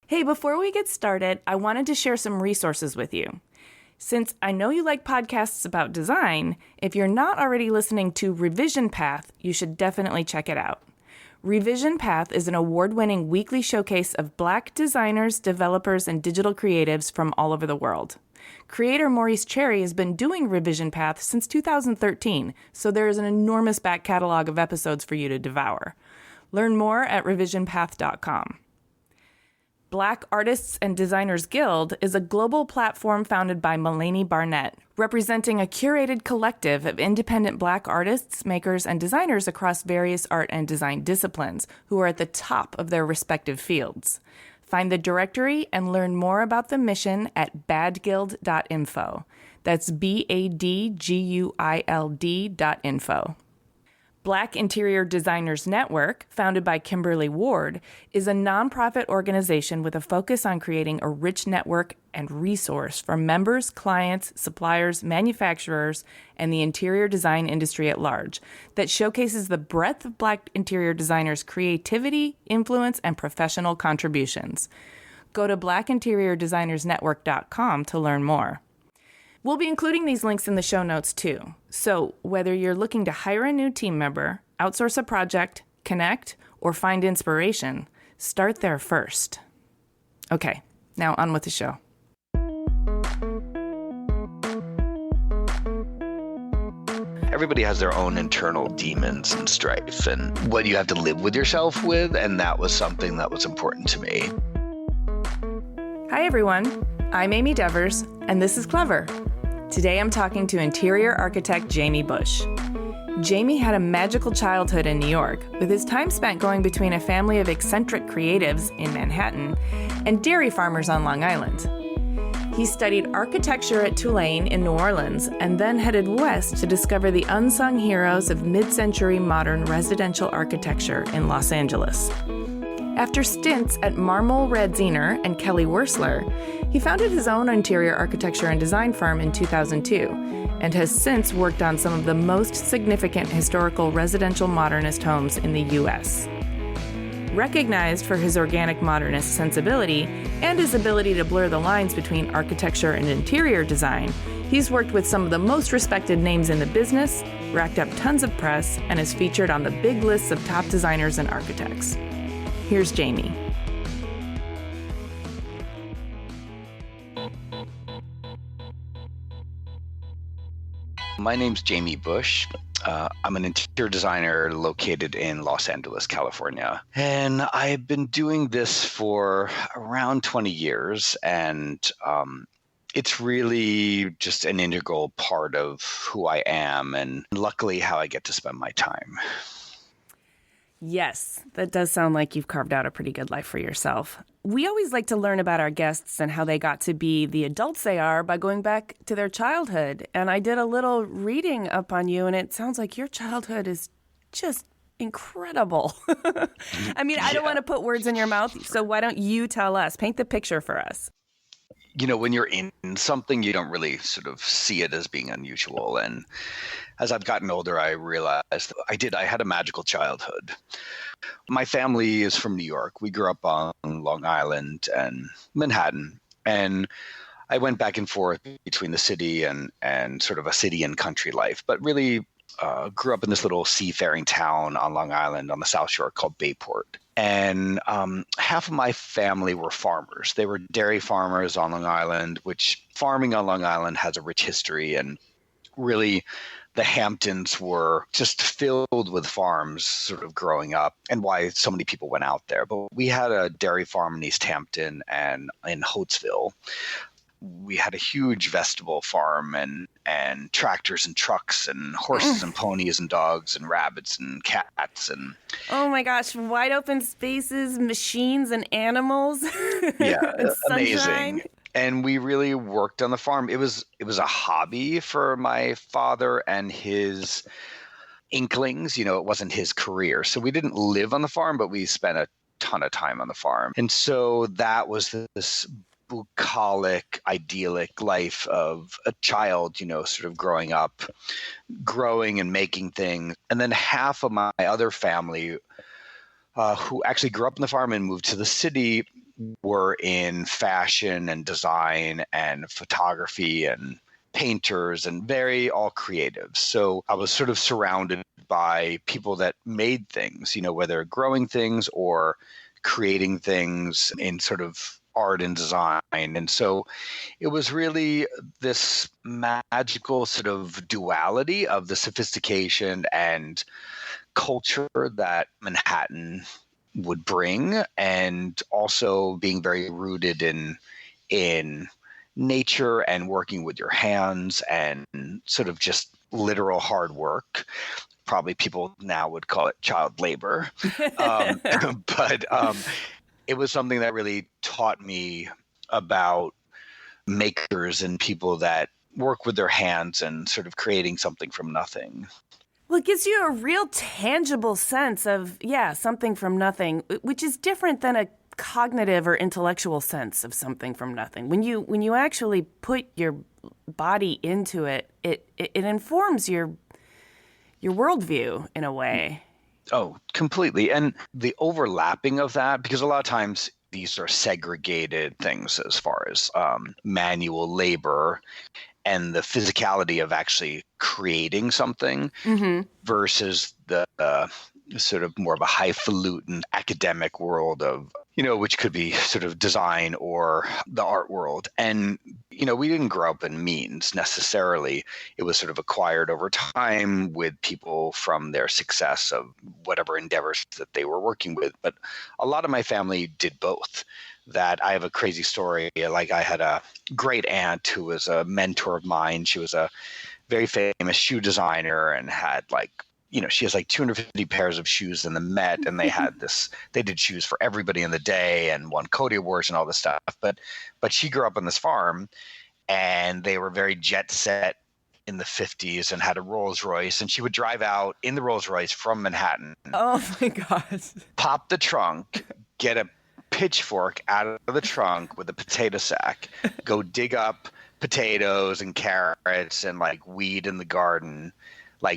Hey, before we get started, I wanted to share some resources with you. Since I know you like podcasts about design, if you're not already listening to Revision Path, you should definitely check it out. Revision Path is an award-winning weekly showcase of Black designers, developers, and digital creatives from all over the world. Creator Maurice Cherry has been doing Revision Path since 2013, so there is an enormous back catalog of episodes for you to devour. Learn more at revisionpath.com. Black Artists and Designers Guild is a global platform founded by Mulaney Barnett, representing a curated collective of independent Black artists, makers, and designers across various art and design disciplines who are at the top of their respective fields. Find the directory and learn more about the mission at badguild.info. That's BADGUILD.info. Black Interior Designers Network, founded by Kimberly Ward, is a nonprofit organization with a focus on creating a rich network and resource for members, clients, suppliers, manufacturers, and the interior design industry at large that showcases the breadth of Black interior designers' creativity, influence, and professional contributions. Go to blackinteriordesignersnetwork.com to learn more. We'll be including these links in the show notes too. So whether you're looking to hire a new team member, outsource a project, connect, or find inspiration, start there first. Okay, now on with the show. Everybody has their own internal demons and strife and what you have to live with yourself with, and that was something that was important to me. Hi everyone, I'm Amy Devers, and this is Clever. Today I'm talking to interior architect Jamie Bush. Jamie had a magical childhood in New York, with his time spent going between a family of eccentric creatives in Manhattan and dairy farmers on Long Island. He studied architecture at Tulane in New Orleans and then headed west to discover the unsung heroes of mid-century modern residential architecture in Los Angeles. After stints at Marmol Radziner and Kelly Wearstler, he founded his own interior architecture and design firm in 2002 and has since worked on some of the most significant historical residential modernist homes in the U.S. Recognized for his organic modernist sensibility and his ability to blur the lines between architecture and interior design, he's worked with some of the most respected names in the business, racked up tons of press, and is featured on the big lists of top designers and architects. Here's Jamie. My name's Jamie Bush. I'm an interior designer located in Los Angeles, California. And I've been doing this for around 20 years. And it's really just an integral part of who I am and luckily how I get to spend my time. Yes, that does sound like you've carved out a pretty good life for yourself. We always like to learn about our guests and how they got to be the adults they are by going back to their childhood. And I did a little reading up on you, and it sounds like your childhood is just incredible. I mean, I don't want to put words in your mouth, so why don't you tell us? Paint the picture for us. You know, when you're in something, you don't really sort of see it as being unusual. And as I've gotten older, I realized that I had a magical childhood. My family is from New York. We grew up on Long Island and Manhattan. And I went back and forth between the city and sort of a city and country life, but really grew up in this little seafaring town on Long Island on the South Shore called Bayport. And half of my family were farmers. They were dairy farmers on Long Island, which farming on Long Island has a rich history. And really, the Hamptons were just filled with farms sort of growing up and why so many people went out there. But we had a dairy farm in East Hampton and in Hotesville. We had a huge vegetable farm and tractors and trucks and horses and ponies and dogs and rabbits and cats and oh my gosh, wide open spaces, machines and animals. Yeah, and amazing. sunshine. And we really worked on the farm. It was a hobby for my father and his inklings. You know, it wasn't his career. So we didn't live on the farm, but we spent a ton of time on the farm. And so that was this bucolic, idyllic life of a child, you know, sort of growing up, growing and making things. And then half of my other family, who actually grew up on the farm and moved to the city, were in fashion and design and photography and painters and very all creative. So I was sort of surrounded by people that made things, whether growing things or creating things in sort of art and design. And so it was really this magical sort of duality of the sophistication and culture that Manhattan would bring, and also being very rooted in nature and working with your hands and sort of just literal hard work. Probably people now would call it child labor. But it was something that really taught me about makers and people that work with their hands and sort of creating something from nothing. Well, it gives you a real tangible sense of, something from nothing, which is different than a cognitive or intellectual sense of something from nothing. When you actually put your body into it, it informs your worldview in a way. Oh, completely. And the overlapping of that, because a lot of times these are segregated things as far as manual labor and the physicality of actually creating something versus the sort of more of a highfalutin academic world of, which could be sort of design or the art world. And, we didn't grow up in means necessarily. It was sort of acquired over time with people from their success of whatever endeavors that they were working with. But a lot of my family did both. That I have a crazy story. Like I had a great aunt who was a mentor of mine. She was a very famous shoe designer and had she has 250 pairs of shoes in the Met, and they did shoes for everybody in the day and won Cody Awards and all this stuff. But she grew up on this farm, and they were very jet set in the 50s and had a Rolls Royce, and she would drive out in the Rolls Royce from Manhattan. Oh my gosh. Pop the trunk, get a pitchfork out of the trunk with a potato sack, go dig up potatoes and carrots and weed in the garden,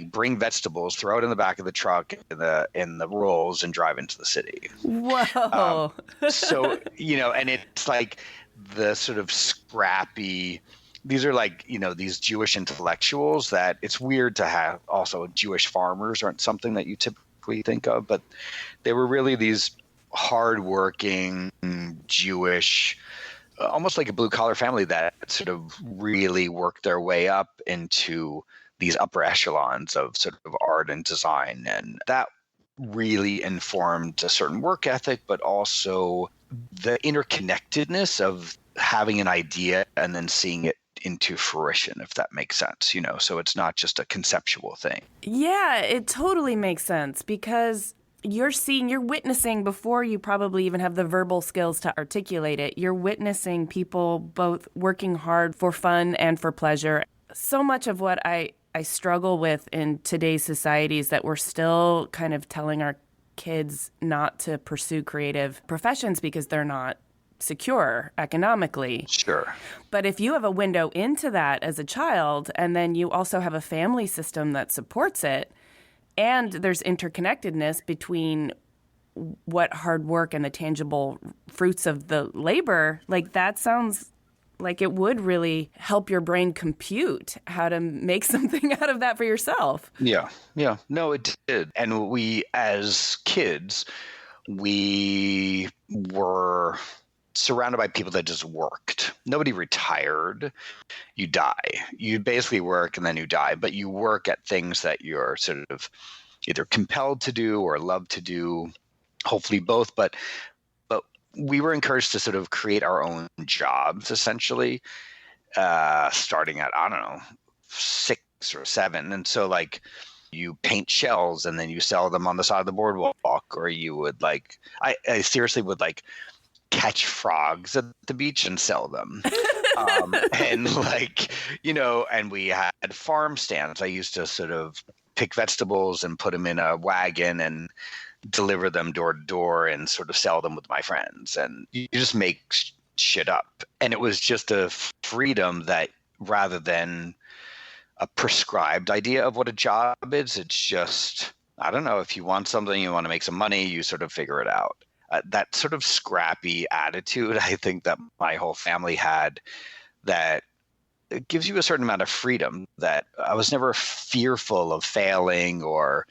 bring vegetables, throw it in the back of the truck in the rolls, and drive into the city. Whoa. So, and it's the sort of scrappy, these are these Jewish intellectuals that it's weird to have. Also, Jewish farmers aren't something that you typically think of, but they were really these hardworking Jewish, almost like a blue collar family that sort of really worked their way up into these upper echelons of sort of art and design. And that really informed a certain work ethic, but also the interconnectedness of having an idea and then seeing it into fruition, if that makes sense, so it's not just a conceptual thing. Yeah, it totally makes sense, because you're witnessing before you probably even have the verbal skills to articulate it. You're witnessing people both working hard for fun and for pleasure. So much of what I struggle with in today's society is that we're still kind of telling our kids not to pursue creative professions because they're not secure economically. Sure. But if you have a window into that as a child, and then you also have a family system that supports it, and there's interconnectedness between what hard work and the tangible fruits of the labor, that sounds like it would really help your brain compute how to make something out of that for yourself. Yeah. No, it did. And we, as kids, we were surrounded by people that just worked. Nobody retired. You die. You basically work and then you die, but you work at things that you're sort of either compelled to do or love to do, hopefully both. But we were encouraged to sort of create our own jobs, essentially, starting at, 6 or 7. And so you paint shells and then you sell them on the side of the boardwalk, or you would I seriously would catch frogs at the beach and sell them. And and we had farm stands. I used to sort of pick vegetables and put them in a wagon and deliver them door to door and sort of sell them with my friends. And you just make shit up. And it was just a freedom that, rather than a prescribed idea of what a job is, it's just, I don't know, if you want something, you want to make some money, you sort of figure it out. that sort of scrappy attitude, I think that my whole family had, that it gives you a certain amount of freedom, that I was never fearful of failing or,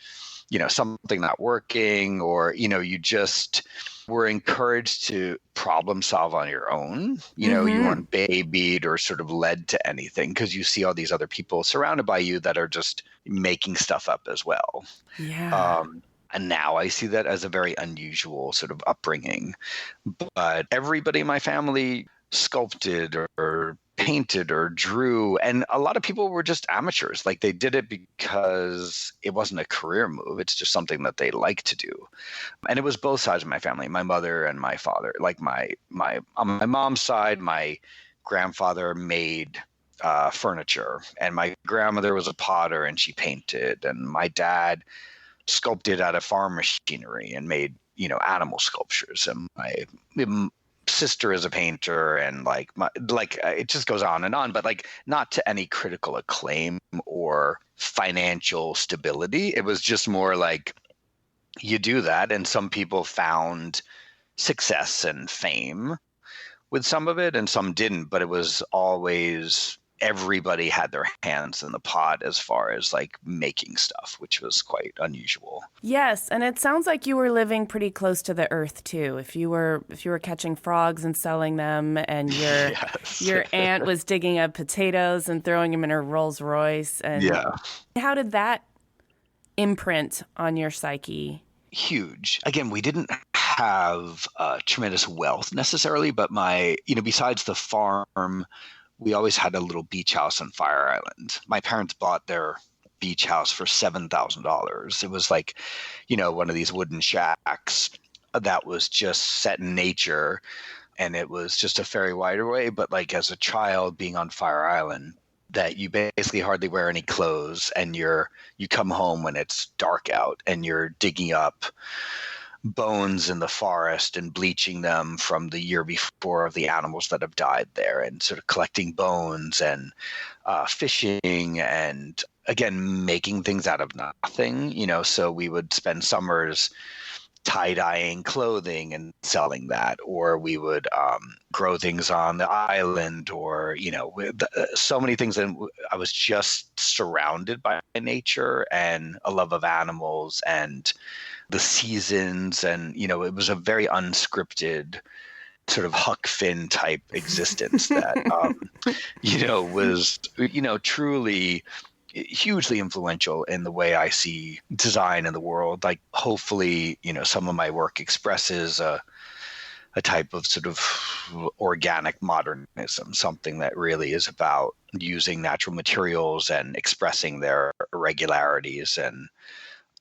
something not working, or, you just were encouraged to problem solve on your own. You weren't babied or sort of led to anything, because you see all these other people surrounded by you that are just making stuff up as well. Yeah. And now I see that as a very unusual sort of upbringing. But everybody in my family sculpted or painted or drew, and a lot of people were just amateurs. Like, they did it because it wasn't a career move. It's just something that they like to do. And it was both sides of my family, my mother and my father. Like, my on my mom's side, my grandfather made furniture, and my grandmother was a potter and she painted, and my dad sculpted out of farm machinery and made, animal sculptures, and my sister is a painter, and it just goes on, but like, not to any critical acclaim or financial stability. It was just more like, you do that, and some people found success and fame with some of it and some didn't, but it was always, everybody had their hands in the pot as far as like making stuff, which was quite unusual. Yes, and it sounds like you were living pretty close to the earth too. If you were catching frogs and selling them, and your aunt was digging up potatoes and throwing them in her Rolls Royce, and how did that imprint on your psyche? Huge. Again, we didn't have tremendous wealth necessarily, but besides the farm, we always had a little beach house on Fire Island. My parents bought their beach house for $7,000. It was like, one of these wooden shacks that was just set in nature, and it was just a ferry wide away. But like, as a child being on Fire Island, that you basically hardly wear any clothes, and you come home when it's dark out, and you're digging up bones in the forest and bleaching them from the year before of the animals that have died there, and sort of collecting bones and fishing, and again, making things out of nothing. So we would spend summers tie-dyeing clothing and selling that, or we would grow things on the island, or so many things. And I was just surrounded by nature and a love of animals and the seasons, and it was a very unscripted sort of Huck Finn type existence that was truly hugely influential in the way I see design in the world. Like, hopefully, some of my work expresses a type of sort of organic modernism, something that really is about using natural materials and expressing their irregularities and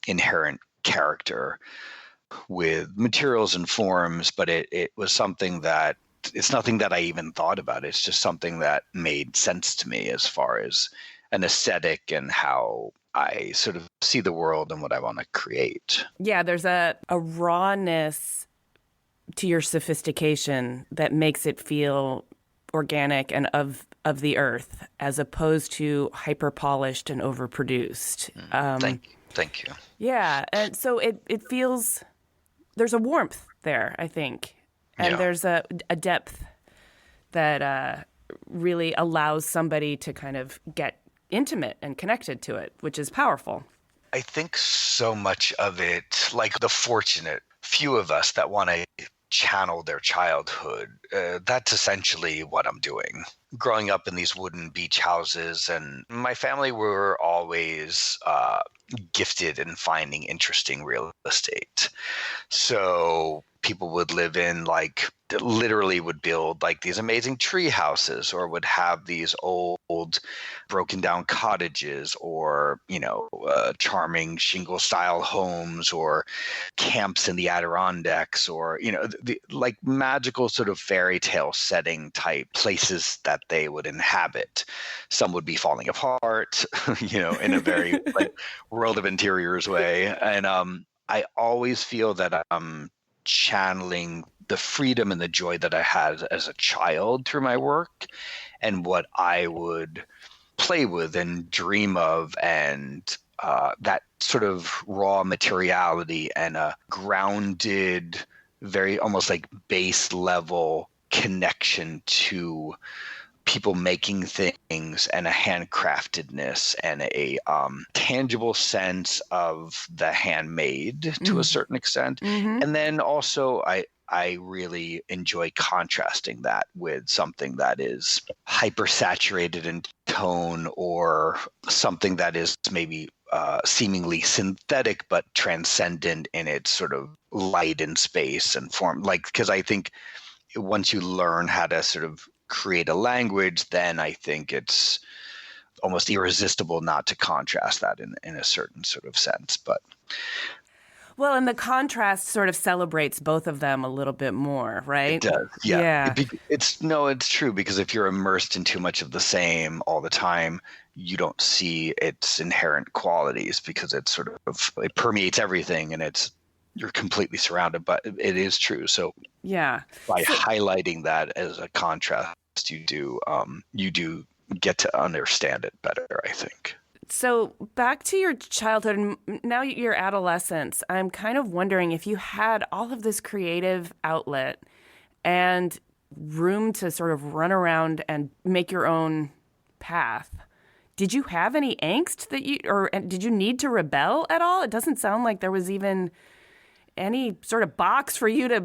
inherent character with materials and forms. But it was something that, it's nothing that I even thought about. It's just something that made sense to me as far as an aesthetic and how I sort of see the world and what I want to create. Yeah, there's a rawness to your sophistication that makes it feel organic and of the earth, as opposed to hyper polished and overproduced. Thank you. Yeah, and so it feels, there's a warmth there, I think, and there's a depth that really allows somebody to kind of get intimate and connected to it, which is powerful. I think so much of it, like the fortunate few of us that want to channel their childhood, that's essentially what I'm doing. Growing up in these wooden beach houses, and my family were always gifted in finding interesting real estate. So people would live in, like, literally would build like these amazing tree houses, or would have these old broken down cottages, or charming shingle style homes, or camps in the Adirondacks, or the like magical sort of fairy tale setting type places that they would inhabit. Some would be falling apart in a very like World of Interiors way. And I always feel that I'm channeling the freedom and the joy that I had as a child through my work, and what I would play with and dream of, and that sort of raw materiality and a grounded very almost like base level connection to people making things and a handcraftedness and a tangible sense of the handmade to a certain extent. Mm-hmm. And then also I really enjoy contrasting that with something that is hypersaturated in tone or something that is maybe seemingly synthetic but transcendent in its sort of light and space and form. Like, because I think once you learn how to sort of create a language, then I think it's almost irresistible not to contrast that in a certain sort of sense. But well, and the contrast sort of celebrates both of them a little bit more, right? it does, yeah. Yeah. It's true, because if you're immersed in too much of the same all the time, you don't see its inherent qualities because it permeates everything and you're completely surrounded. But it is true. So yeah, by highlighting that as a contrast, you do get to understand it better, I think. So back to your childhood and now your adolescence, I'm kind of wondering if you had all of this creative outlet and room to sort of run around and make your own path. Did you have any angst or did you need to rebel at all? It doesn't sound like there was even any sort of box for you to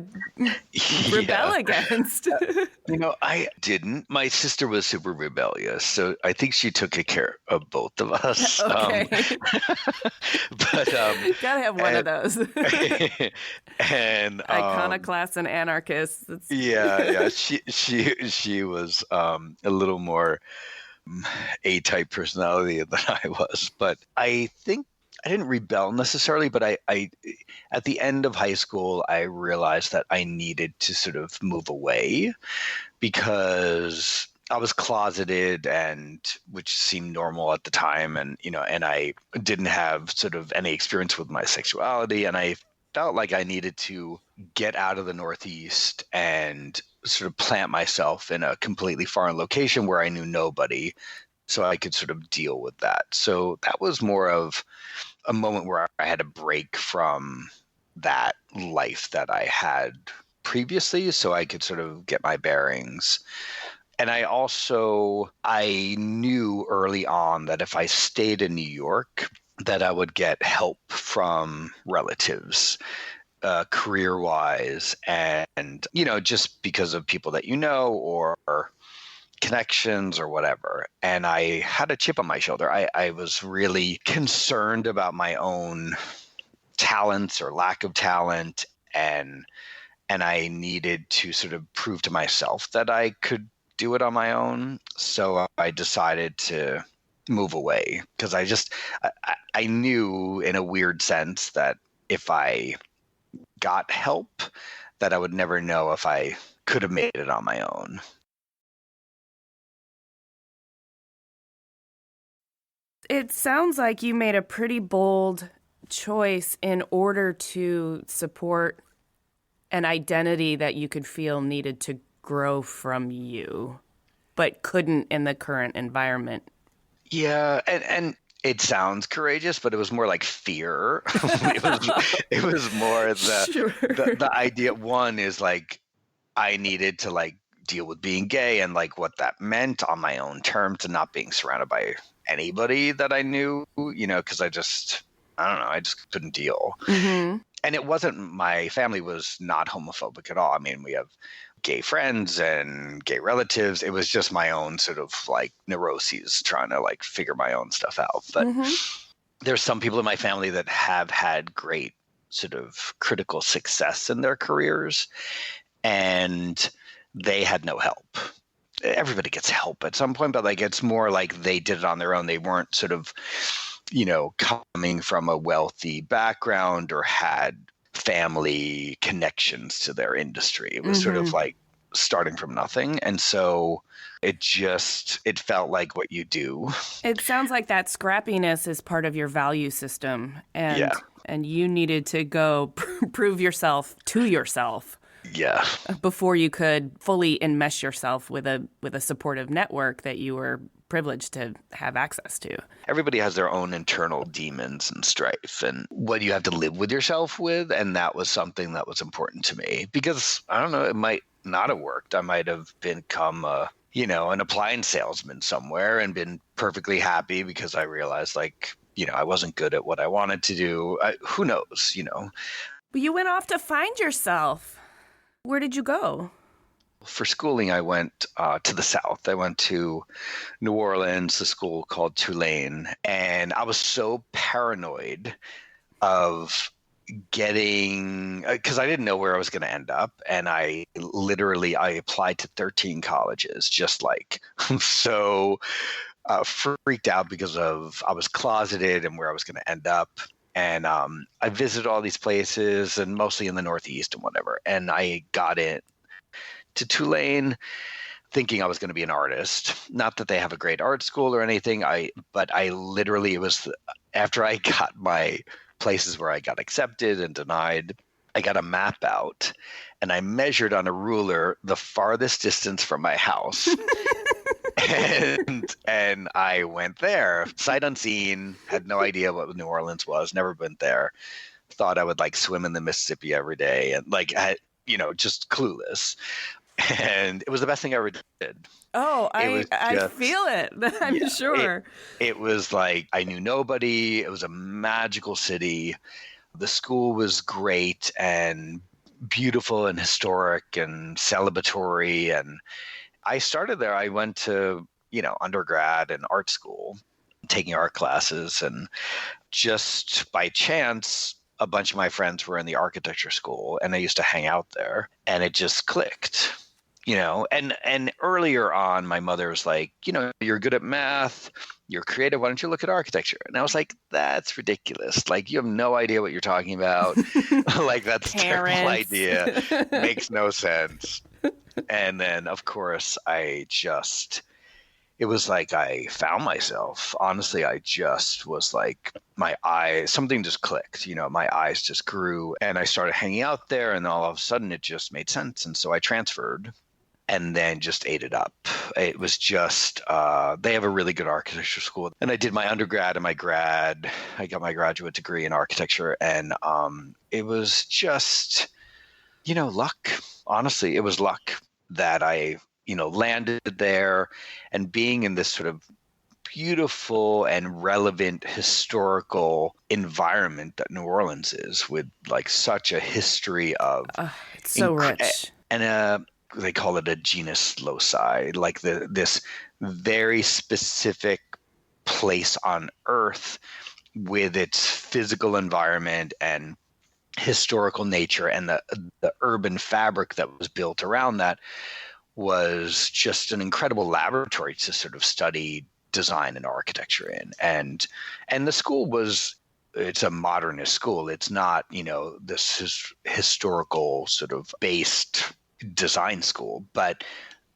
rebel against. I didn't. My sister was super rebellious, so I think she took care of both of us. Okay. But gotta have one of those. And iconoclasts and anarchists. Yeah. She was a little more A-type personality than I was, but I think I didn't rebel necessarily, but I at the end of high school, I realized that I needed to sort of move away because I was closeted, and which seemed normal at the time. And I didn't have sort of any experience with my sexuality. And I felt like I needed to get out of the Northeast and sort of plant myself in a completely foreign location where I knew nobody, so I could sort of deal with that. So that was more of a moment where I had a break from that life that I had previously, so I could sort of get my bearings. And I knew early on that if I stayed in New York, that I would get help from relatives, career-wise, and just because of people that or connections or whatever. And I had a chip on my shoulder. I was really concerned about my own talents or lack of talent, and I needed to sort of prove to myself that I could do it on my own. So I decided to move away because I knew in a weird sense that if I got help, that I would never know if I could have made it on my own. It sounds like you made a pretty bold choice in order to support an identity that you could feel needed to grow from you, but couldn't in the current environment. Yeah, and it sounds courageous, but it was more like fear. it was more the idea. One is like I needed to like deal with being gay and like what that meant on my own terms and not being surrounded by anybody that I knew, because I just couldn't deal. Mm-hmm. And it wasn't, my family was not homophobic at all. I mean, we have gay friends and gay relatives. It was just my own sort of like neuroses trying to like figure my own stuff out. But there's some people in my family that have had great sort of critical success in their careers, and they had no help. Everybody gets help at some point, but like it's more like they did it on their own. They weren't sort of, coming from a wealthy background or had family connections to their industry. It was sort of like starting from nothing. And so it felt like what you do. It sounds like that scrappiness is part of your value system. And you needed to go prove yourself to yourself. Yeah. before you could fully enmesh yourself with a supportive network that you were privileged to have access to. Everybody has their own internal demons and strife and what you have to live with yourself with. And that was something that was important to me because I don't know, it might not have worked. I might have become an appliance salesman somewhere and been perfectly happy because I realized I wasn't good at what I wanted to do. Who knows, But you went off to find yourself. Where did you go? For schooling, I went to the South. I went to New Orleans, a school called Tulane, and I was so paranoid of getting because I didn't know where I was going to end up, and I applied to 13 colleges, just so freaked out because I was closeted and where I was going to end up. And I visited all these places, and mostly in the Northeast and whatever. And I got in to Tulane thinking I was going to be an artist. Not that they have a great art school or anything. But it was after I got my places where I got accepted and denied, I got a map out and I measured on a ruler the farthest distance from my house. and I went there, sight unseen, had no idea what New Orleans was, never been there. Thought I would swim in the Mississippi every day and just clueless. And it was the best thing I ever did. Oh, I feel it. I'm sure. It was I knew nobody. It was a magical city. The school was great and beautiful and historic and celebratory. And I started there. I went to, undergrad and art school, taking art classes. And just by chance, a bunch of my friends were in the architecture school and I used to hang out there and it just clicked. And earlier on, my mother was like, you're good at math, you're creative. Why don't you look at architecture? And I was like, that's ridiculous. You have no idea what you're talking about. That's a terrible idea. Makes no sense. And then, of course, it was I found myself. Honestly, I just was my eyes, something just clicked, my eyes just grew and I started hanging out there and all of a sudden it just made sense. And so I transferred and then just ate it up. It was just, they have a really good architecture school. And I did my undergrad and my grad. I got my graduate degree in architecture. And it was just, luck. Honestly, it was luck that I, landed there and being in this sort of beautiful and relevant historical environment that New Orleans is with such a history of it's so rich. And they call it a genus loci, this very specific place on Earth with its physical environment and historical nature, and the urban fabric that was built around that was just an incredible laboratory to sort of study design and architecture in. And the school it's a modernist school. It's not, this historical sort of based design school, but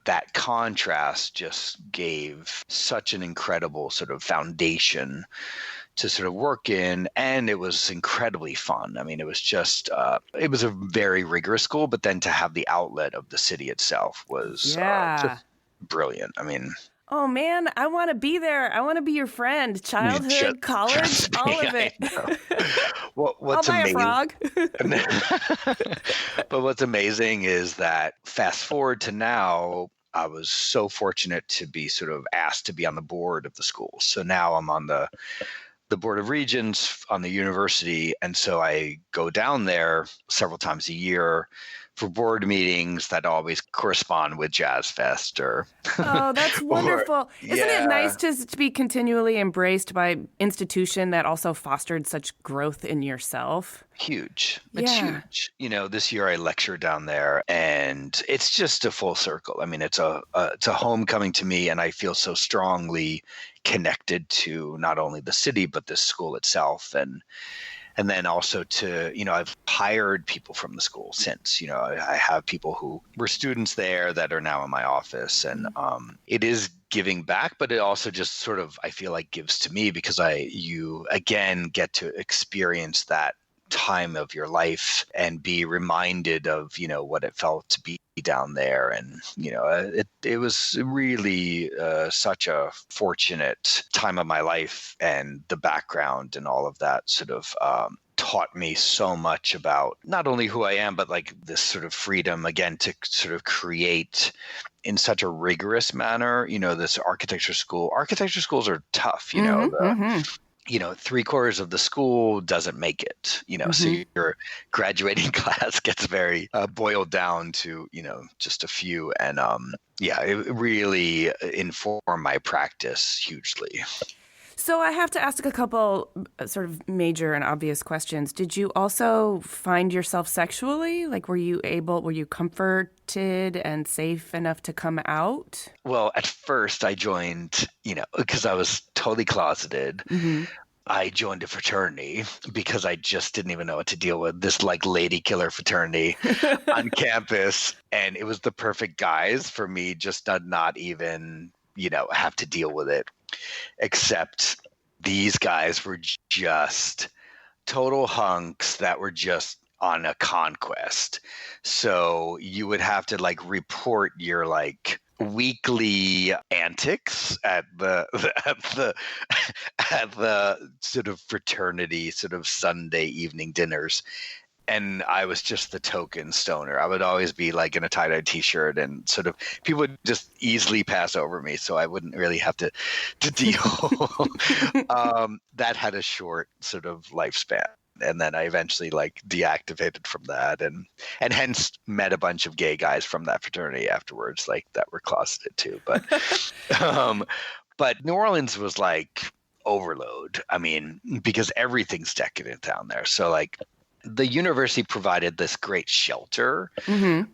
that contrast just gave such an incredible sort of foundation to sort of work in. And it was incredibly fun. I mean, it was just, it was a very rigorous school, but then to have the outlet of the city itself was just brilliant. I mean, oh man, I want to be there. I want to be your friend. Childhood, college, all of it. What's I'll buy amazing, a frog. But what's amazing is that fast forward to now, I was so fortunate to be sort of asked to be on the board of the school. So now I'm on the board of regents on the university. And so I go down there several times a year for board meetings that always correspond with Jazz Fest or oh, that's wonderful. Isn't it nice to be continually embraced by an institution that also fostered such growth in yourself? Huge. It's huge. This year I lecture down there and it's just a full circle. I mean, it's a homecoming to me, and I feel so strongly connected to not only the city, but the school itself. And then also to, I've hired people from the school since, I have people who were students there that are now in my office, and it is giving back, but it also just sort of, I feel gives to me because you again get to experience that time of your life and be reminded of, what it felt to be down there. And, it was really such a fortunate time of my life, and the background and all of that sort of taught me so much about not only who I am, but like this sort of freedom, again, to sort of create in such a rigorous manner. This architecture school. Architecture schools are tough, Mm-hmm. 3/4 of the school doesn't make it, so your graduating class gets very boiled down to, just a few. And it really informed my practice hugely. So I have to ask a couple sort of major and obvious questions. Did you also find yourself sexually? Like, were you comforted and safe enough to come out? Well, at first I joined, because I was totally closeted. Mm-hmm. I joined a fraternity because I just didn't even know what to deal with, this like lady killer fraternity on campus. And it was the perfect guise for me just to not even, have to deal with it. Except these guys were just total hunks that were just on a conquest. So you would have to like report your like weekly antics at the at the sort of fraternity sort of Sunday evening dinners. And I was just the token stoner. I would always be like in a tie-dye t-shirt, and sort of people would just easily pass over me, so I wouldn't really have to deal. That had a short sort of lifespan. And then I eventually like deactivated from that, and hence met a bunch of gay guys from that fraternity afterwards, like that were closeted too. But New Orleans was like overload. I mean, because everything's decadent down there. So like the university provided this great shelter,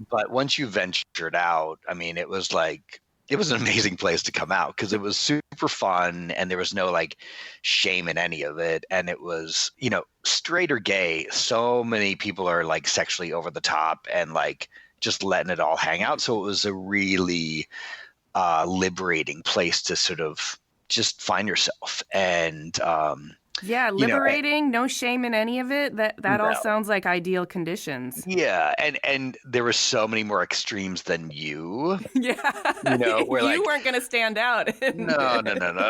but once you ventured out, I mean, it was an amazing place to come out, because it was super fun and there was no like shame in any of it. And it was, straight or gay, so many people are like sexually over the top and like just letting it all hang out. So it was a really liberating place to sort of just find yourself. And yeah, liberating, no shame in any of it. That all sounds like ideal conditions. Yeah, and there were so many more extremes than you. Yeah, where you weren't going to stand out. No.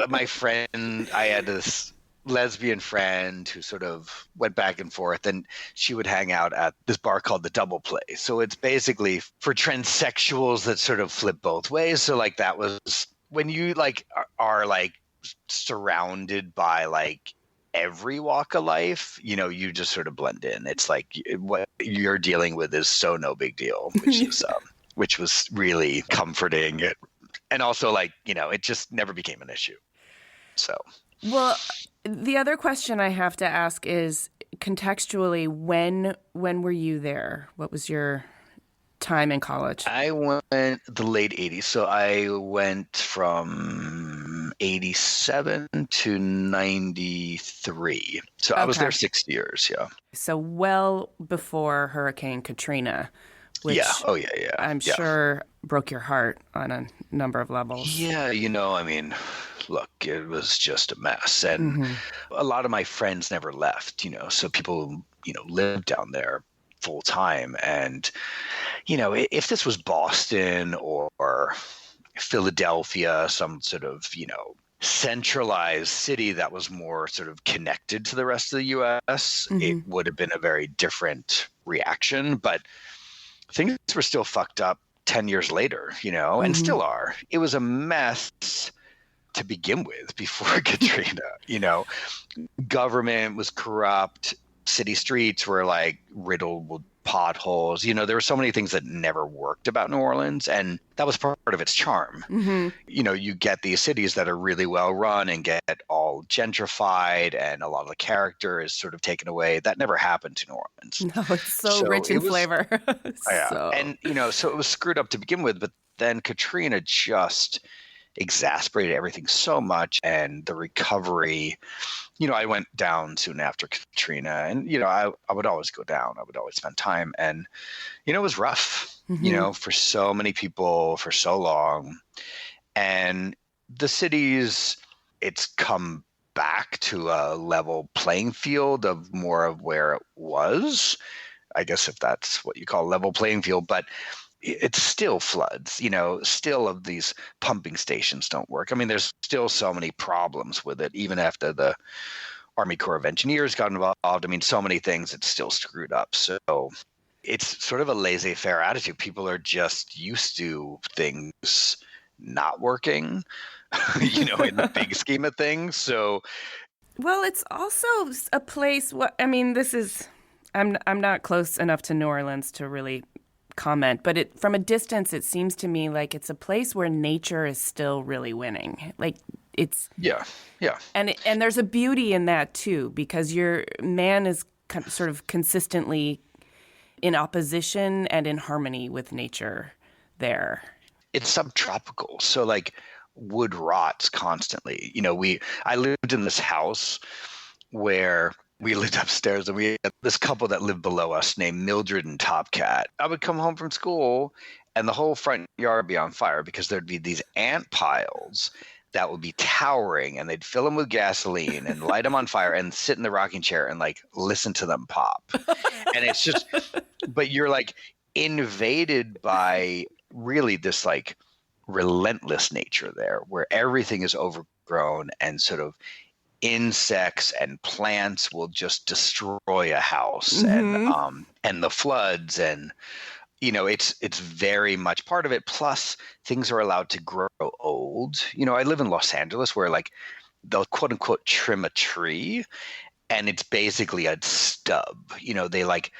My friend, I had this lesbian friend who sort of went back and forth, and she would hang out at this bar called the Double Play. So it's basically for transsexuals that sort of flip both ways. So like that was when you like are like surrounded by like every walk of life, you just sort of blend in. It's like what you're dealing with is so no big deal, which was really comforting. And also like, it just never became an issue. So, well, the other question I have to ask is contextually, when were you there? What was your time in college? I went the late 80s. So I went from 87 to 93. So I was there 6 years. Yeah. So well before Hurricane Katrina, which I'm sure broke your heart on a number of levels. Yeah. I mean, look, it was just a mess. And a lot of my friends never left, so people, lived down there full time. And, if this was Boston or Philadelphia, some sort of, centralized city that was more sort of connected to the rest of the U.S., it would have been a very different reaction. But things were still fucked up 10 years later, and still are. It was a mess to begin with before Katrina. Government was corrupt. City streets were like riddled with potholes. There were so many things that never worked about New Orleans, and that was part of its charm. You get these cities that are really well run and get all gentrified, and a lot of the character is sort of taken away. That never happened to New Orleans. No, it's so rich in flavor. Yeah. And so it was screwed up to begin with, but then Katrina just exacerbated everything so much, and the recovery. I went down soon after Katrina, and I would always go down. I would always spend time, and it was rough. For so many people for so long, and the cities, it's come back to a level playing field of more of where it was. I guess if that's what you call level playing field, but it's still floods, still of these pumping stations don't work. I mean, there's still so many problems with it, even after the Army Corps of Engineers got involved. I mean, so many things, it's still screwed up. So it's sort of a laissez-faire attitude. People are just used to things not working, in the big scheme of things. So, well, it's also a place. I'm not close enough to New Orleans to really comment, but from a distance, it seems to me like it's a place where nature is still really winning. Like it's yeah, and there's a beauty in that too, because your man is sort of consistently in opposition and in harmony with nature there. It's subtropical, so like wood rots constantly. I lived in this house where we lived upstairs, and we had this couple that lived below us named Mildred and Topcat. I would come home from school and the whole front yard would be on fire because there'd be these ant piles that would be towering, and they'd fill them with gasoline and light them on fire and sit in the rocking chair and like listen to them pop. And it's just, but you're like invaded by really this like relentless nature there, where everything is overgrown and sort of insects and plants will just destroy a house. Mm-hmm. And the floods, and it's very much part of it. Plus things are allowed to grow old. I live in Los Angeles, where like they'll quote unquote trim a tree and it's basically a stub. They like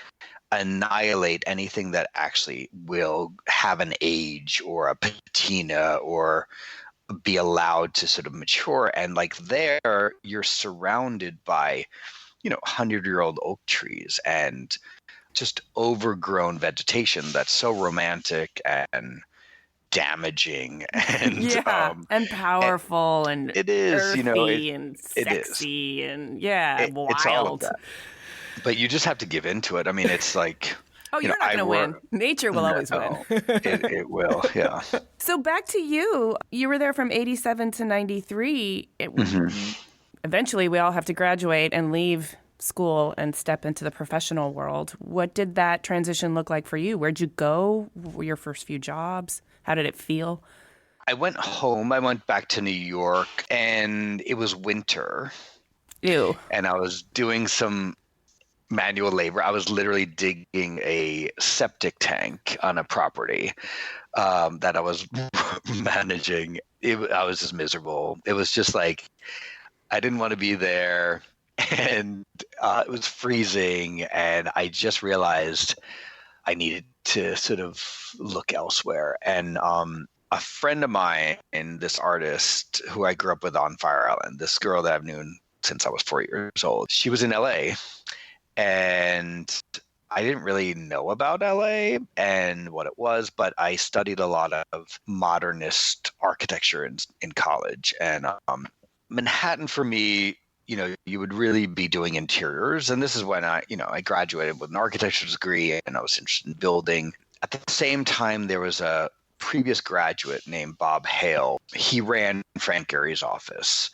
annihilate anything that actually will have an age or a patina or be allowed to sort of mature. And like there, you're surrounded by 100-year-old oak trees and just overgrown vegetation that's so romantic and damaging and and powerful and it is earthy and sexy and wild. It's all of that, but you just have to give into it. I mean, it's like, you're not going to win. Nature will always win. It will, yeah. So back to you. You were there from 87 to 93. Eventually, we all have to graduate and leave school and step into the professional world. What did that transition look like for you? Where'd you go? What were your first few jobs? How did it feel? I went home. I went back to New York, and it was winter. Ew. And I was doing some manual labor. I was literally digging a septic tank on a property that I was managing. I was just miserable. It was just like, I didn't want to be there, and it was freezing, and I just realized I needed to sort of look elsewhere. And a friend of mine, this artist who I grew up with on Fire Island, this girl that I've known since I was 4 years old, she was in LA, and I didn't really know about LA and what it was, but I studied a lot of modernist architecture in college. And Manhattan for me, you would really be doing interiors. And this is when I graduated with an architecture degree, and I was interested in building. At the same time, there was a previous graduate named Bob Hale. He ran Frank Gehry's office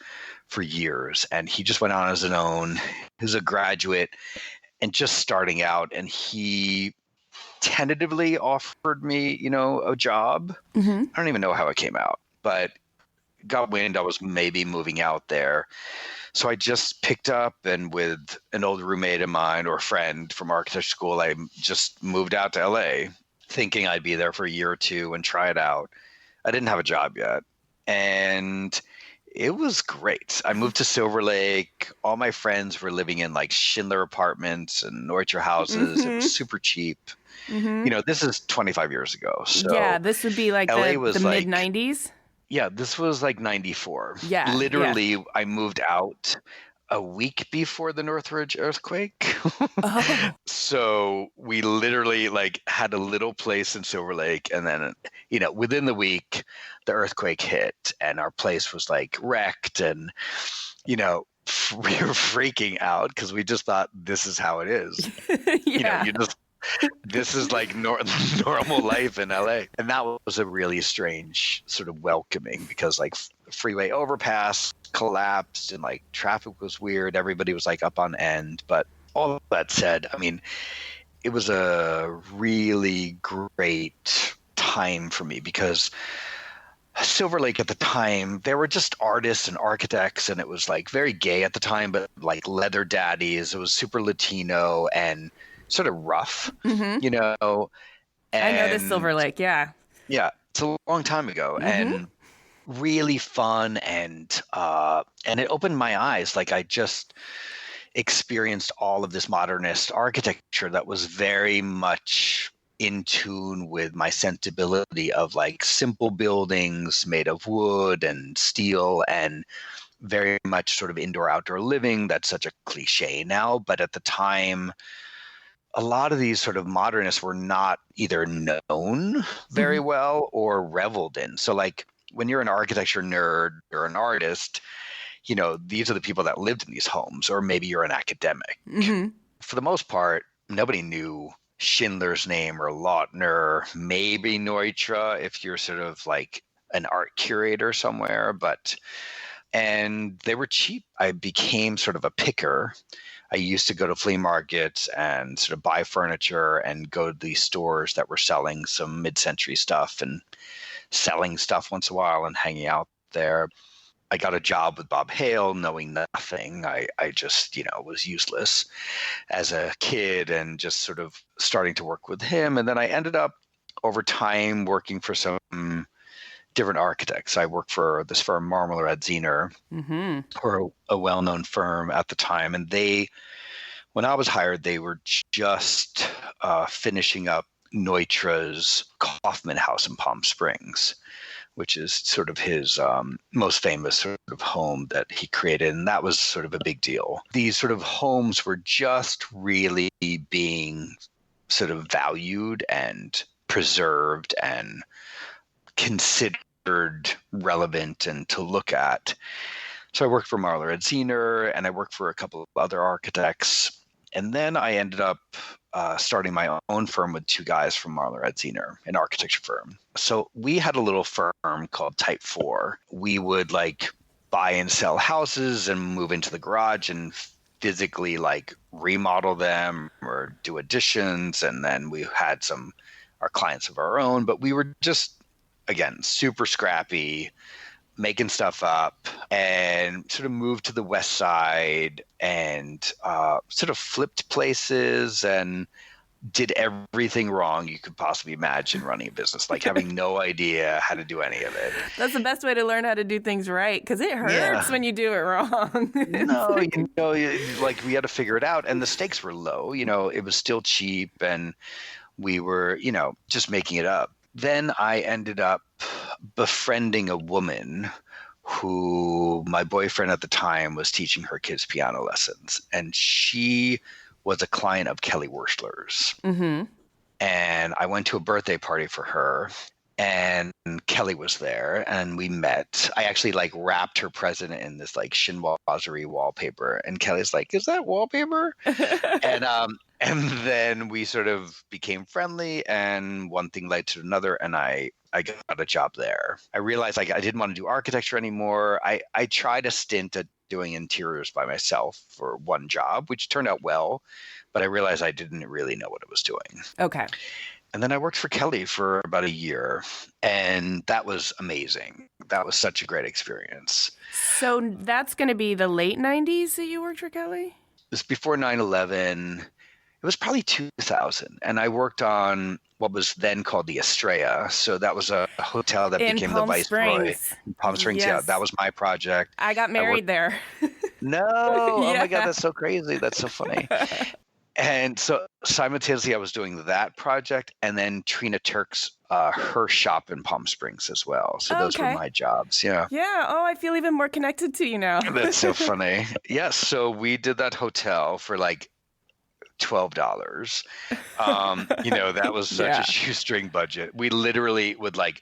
for years, and he just went on as his own. He was a graduate and just starting out, and he tentatively offered me, a job. Mm-hmm. I don't even know how it came out, but got wind I was maybe moving out there. So I just picked up, and with an old roommate of mine or a friend from architecture school, I just moved out to LA thinking I'd be there for a year or two and try it out. I didn't have a job yet, and it was great. I moved to Silver Lake. All my friends were living in like Schindler apartments and Neutra houses. Mm-hmm. It was super cheap. Mm-hmm. This is 25 years ago. So yeah, this would be like the like, mid-90s. Yeah, this was like 94. Yeah. Literally, I moved out a week before the Northridge earthquake. Oh. So we literally like had a little place in Silver Lake, and then, within the week, the earthquake hit, and our place was like wrecked, and, we were freaking out because we just thought this is how it is. Yeah. You just This is like normal life in LA. And that was a really strange sort of welcoming because like freeway overpass collapsed and like traffic was weird. Everybody was like up on end. But all of that said, I mean, it was a really great time for me because Silver Lake at the time, there were just artists and architects, and it was like very gay at the time, but like leather daddies. It was super Latino and sort of rough, Mm-hmm. you know. I know this And Silver Lake. Yeah. yeah, it's a long time ago, Mm-hmm. and really fun, and it opened my eyes. Like I just experienced all of this modernist architecture that was very much in tune with my sensibility of like simple buildings made of wood and steel and very much sort of indoor outdoor living. That's such a cliche now, but at the time a lot of these sort of modernists were not either known very Mm-hmm. well or reveled in. So like when you're an architecture nerd or an artist, these are the people that lived in these homes, or maybe you're an academic. Mm-hmm. For the most part, nobody knew Schindler's name or Lautner, maybe Neutra if you're sort of like an art curator somewhere, and they were cheap. I became sort of a picker. I used to go to flea markets and sort of buy furniture and go to these stores that were selling some mid-century stuff and selling stuff once in a while and hanging out there. I got a job with Bob Hale knowing nothing. I just, was useless as a kid and just sort of starting to work with him. And then I ended up over time working for some different architects. I worked for this firm, Marmler at Zener, Mm-hmm. or a well-known firm at the time. And when I was hired, they were just finishing up Neutra's Kaufman House in Palm Springs, which is sort of his most famous sort of home that he created. And that was sort of a big deal. These sort of homes were just really being sort of valued and preserved and considered relevant and to look at. So I worked for Marler at Zener, and I worked for a couple of other architects. And then I ended up starting my own firm with two guys from Marler at Zener, an architecture firm. So we had a little firm called Type 4. We would like buy and sell houses and move into the garage and physically like remodel them or do additions. And then we had our clients of our own, but we were just, again, super scrappy, making stuff up, and sort of moved to the West Side and sort of flipped places and did everything wrong you could possibly imagine running a business, like having no idea how to do any of it. That's the best way to learn how to do things right, because it hurts when you do it wrong. No, like we had to figure it out, and the stakes were low. It was still cheap, and we were, just making it up. Then I ended up befriending a woman who my boyfriend at the time was teaching her kids piano lessons, and she was a client of Kelly Wurstler's. Mm-hmm. And I went to a birthday party for her, and Kelly was there, and we met. I actually like wrapped her present in this like chinoiserie wallpaper, and Kelly's like, "Is that wallpaper?" And then we sort of became friendly, and one thing led to another, and I got a job there. I realized like I didn't want to do architecture anymore. I tried a stint at doing interiors by myself for one job, which turned out well, but I realized I didn't really know what I was doing. Okay. And then I worked for Kelly for about a year, and that was amazing. That was such a great experience. So that's going to be the late 90s that you worked for Kelly? It was before 9/11. It was probably 2000. And I worked on what was then called the Estrella. So that was a hotel that became the Viceroy in Palm Springs. Yes. Yeah, that was my project. I got married there. No. Oh my God, that's so crazy. That's so funny. And so simultaneously I was doing that project, and then Trina Turk's her shop in Palm Springs as well. So those were my jobs. Yeah. Yeah. Oh, I feel even more connected to you now. That's so funny. Yeah. So we did that hotel for like $12. That was such a shoestring budget. We literally would like,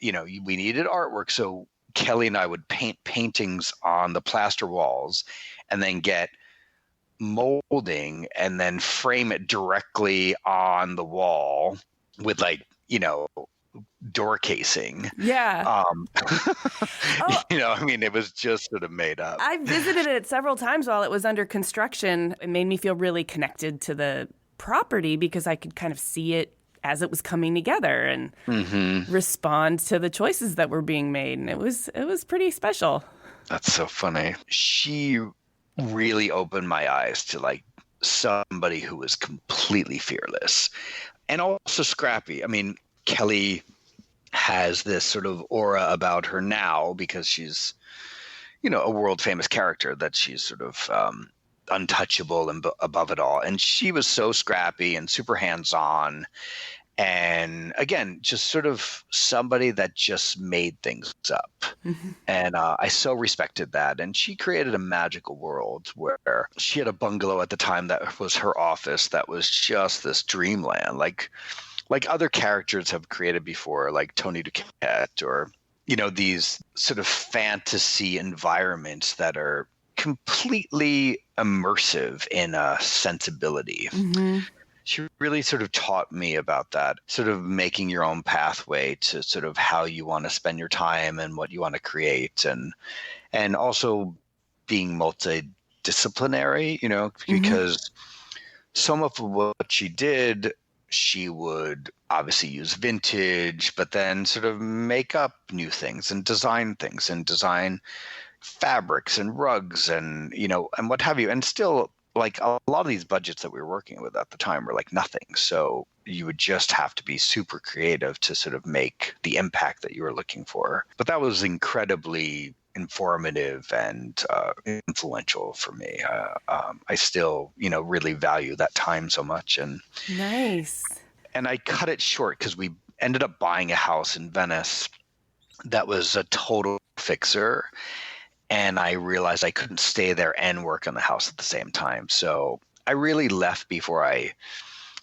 we needed artwork. So Kelly and I would paint paintings on the plaster walls and then get molding and then frame it directly on the wall with like, door casing. Yeah. Oh, I mean, it was just sort of made up. I visited it several times while it was under construction. It made me feel really connected to the property because I could kind of see it as it was coming together and respond to the choices that were being made. And it was pretty special. That's so funny. She really opened my eyes to like somebody who was completely fearless and also scrappy. I mean, Kelly has this sort of aura about her now because she's, a world famous character, that she's sort of untouchable and above it all. And she was so scrappy and super hands-on. And again, just sort of somebody that just made things up. And I so respected that. And she created a magical world where she had a bungalow at the time that was her office that was just this dreamland, like other characters have created before, like Tony Duquette, or, these sort of fantasy environments that are completely immersive in a sensibility. She really sort of taught me about that, sort of making your own pathway to sort of how you want to spend your time and what you want to create, and also being multidisciplinary, because some of what she did, she would obviously use vintage, but then sort of make up new things and design fabrics and rugs and, and what have you. And still, like, a lot of these budgets that we were working with at the time were like nothing. So you would just have to be super creative to sort of make the impact that you were looking for. But that was incredibly informative and influential for me. I still, really value that time so much. And nice. And I cut it short because we ended up buying a house in Venice that was a total fixer. And I realized I couldn't stay there and work on the house at the same time. So I really left before I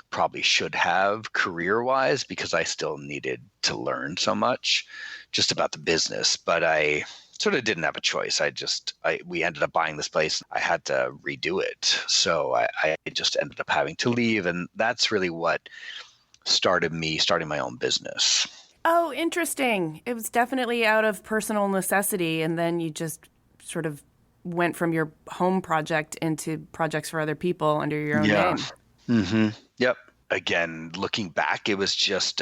probably should have career-wise, because I still needed to learn so much just about the business. But I sort of didn't have a choice. We ended up buying this place. I had to redo it. So I just ended up having to leave. And that's really what started me starting my own business. Oh, interesting. It was definitely out of personal necessity, and then you just sort of went from your home project into projects for other people under your own name. Yep. Again, looking back, it was just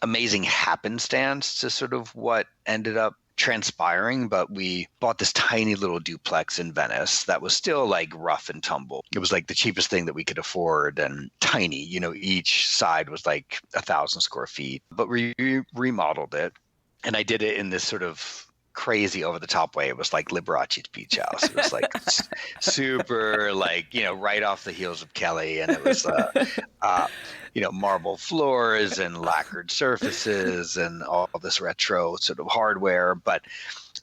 amazing happenstance to sort of what ended up transpiring. But we bought this tiny little duplex in Venice that was still like rough and tumble. It was like the cheapest thing that we could afford, and tiny, each side was like 1,000 square feet, but we remodeled it. And I did it in this sort of crazy over the top way. It was like Liberace's beach house. It was like super like, right off the heels of Kelly. And it was, marble floors and lacquered surfaces and all this retro sort of hardware. But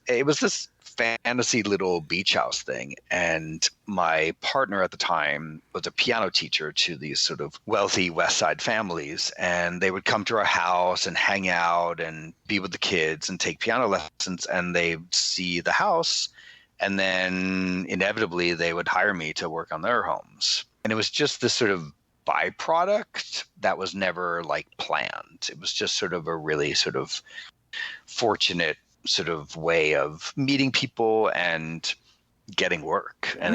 it was this fantasy little beach house thing. And my partner at the time was a piano teacher to these sort of wealthy West Side families. And they would come to our house and hang out and be with the kids and take piano lessons. And they'd see the house. And then inevitably they would hire me to work on their homes. And it was just this sort of byproduct that was never like planned. It was just sort of a really sort of fortunate sort of way of meeting people and getting work, and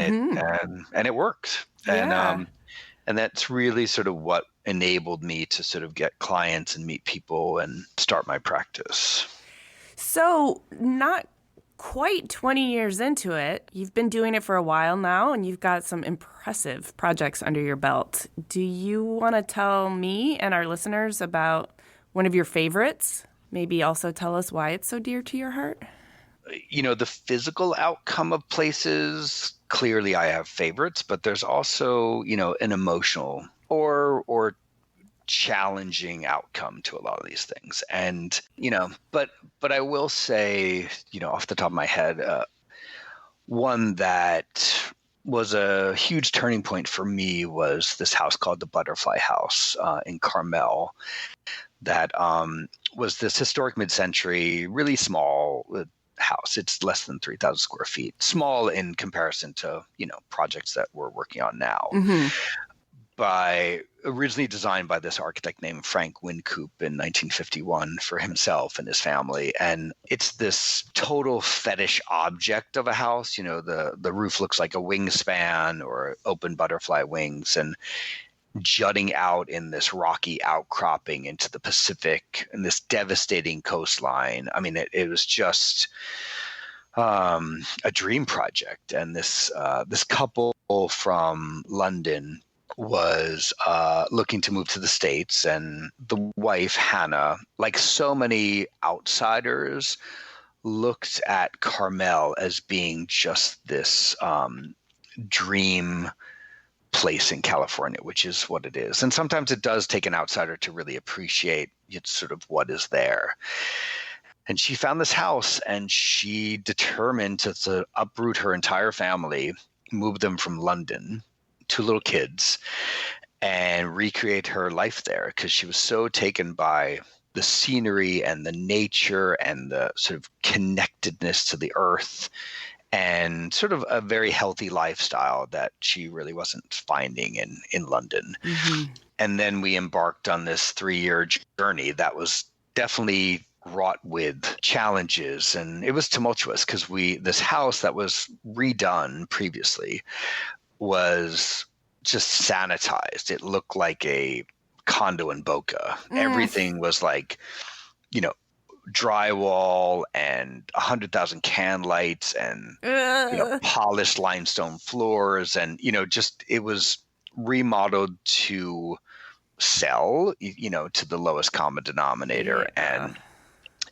it worked. Yeah. And that's really sort of what enabled me to sort of get clients and meet people and start my practice. So not quite 20 years into it, you've been doing it for a while now, and you've got some impressive projects under your belt. Do you want to tell me and our listeners about one of your favorites? Maybe also tell us why it's so dear to your heart. The physical outcome of places, clearly I have favorites, but there's also, an emotional or challenging outcome to a lot of these things. And, but I will say, off the top of my head, one that was a huge turning point for me was this house called the Butterfly House in Carmel. That was this historic mid-century, really small house. It's less than 3,000 square feet, small in comparison to, projects that we're working on now. Originally designed by this architect named Frank Wynkoop in 1951 for himself and his family. And it's this total fetish object of a house. The roof looks like a wingspan or open butterfly wings, and jutting out in this rocky outcropping into the Pacific and this devastating coastline. I mean, it was just a dream project. And this couple from London was looking to move to the States, and the wife, Hannah, like so many outsiders, looked at Carmel as being just this dream place in California, which is what it is. And sometimes it does take an outsider to really appreciate sort of what is there. And she found this house, and she determined to uproot her entire family, move them from London, 2 little kids, and recreate her life there, because she was so taken by the scenery and the nature and the sort of connectedness to the earth and sort of a very healthy lifestyle that she really wasn't finding in London. And then we embarked on this 3-year journey that was definitely wrought with challenges, and it was tumultuous because this house that was redone previously was just sanitized. It looked like a condo in Boca. Everything was like, drywall and 100,000 can lights and polished limestone floors, and just it was remodeled to sell, to the lowest common denominator,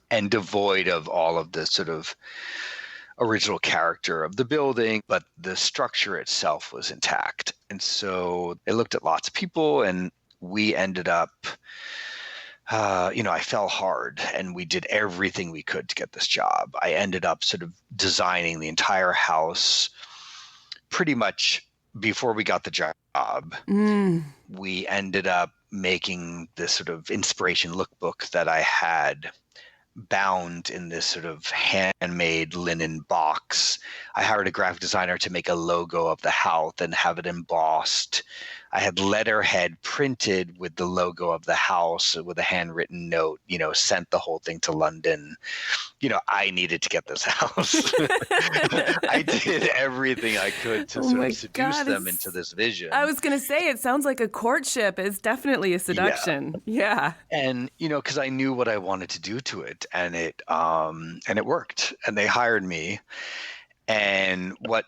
and devoid of all of the sort of original character of the building, but the structure itself was intact. And so I looked at lots of people, and we ended up, I fell hard, and we did everything we could to get this job. I ended up sort of designing the entire house pretty much before we got the job. We ended up making this sort of inspiration lookbook that I had bound in this sort of handmade linen box. I hired a graphic designer to make a logo of the house and have it embossed. I had letterhead printed with the logo of the house with a handwritten note, sent the whole thing to London. I needed to get this house. I did everything I could to sort of seduce them into this vision. I was going to say, it sounds like a courtship. It's definitely a seduction. Yeah. And, because I knew what I wanted to do to it, and it worked, and they hired me. And what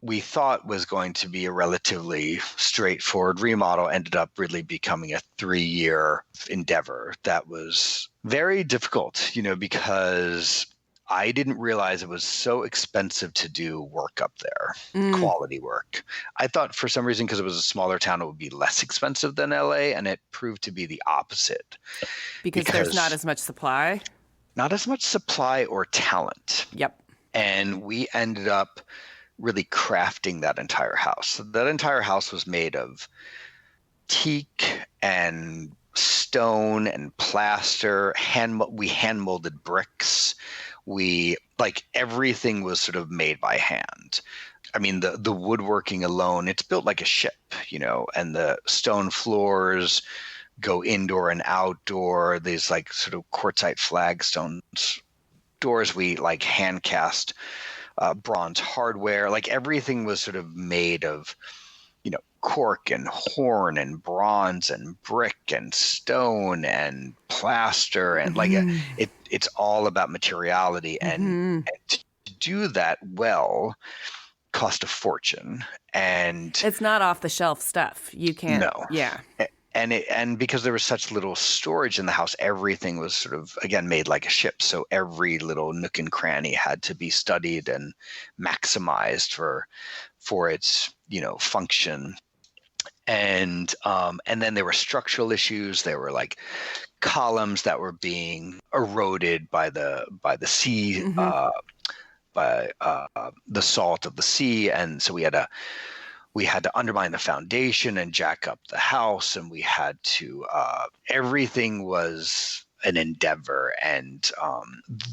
we thought was going to be a relatively straightforward remodel ended up really becoming a 3-year endeavor that was very difficult, because I didn't realize it was so expensive to do work up there, quality work. I thought for some reason, because it was a smaller town, it would be less expensive than LA, and it proved to be the opposite. Because there's not as much supply? Not as much supply or talent. Yep. And we ended up really crafting that entire house. So that entire house was made of teak and stone and plaster. We hand molded bricks. Everything was sort of made by hand. I mean, the woodworking alone, it's built like a ship, and the stone floors go indoor and outdoor. These sort of quartzite flagstones doors we hand cast. Bronze hardware, everything was sort of made of, cork and horn and bronze and brick and stone and plaster, and it's all about materiality, and to do that well cost a fortune, and it's not off the shelf stuff. You can't. No. Yeah. And because there was such little storage in the house, everything was sort of, again, made like a ship. So every little nook and cranny had to be studied and maximized for its, function. And then there were structural issues. There were columns that were being eroded by the sea, by the salt of the sea. And so we had to undermine the foundation and jack up the house, and we had to everything was an endeavor. And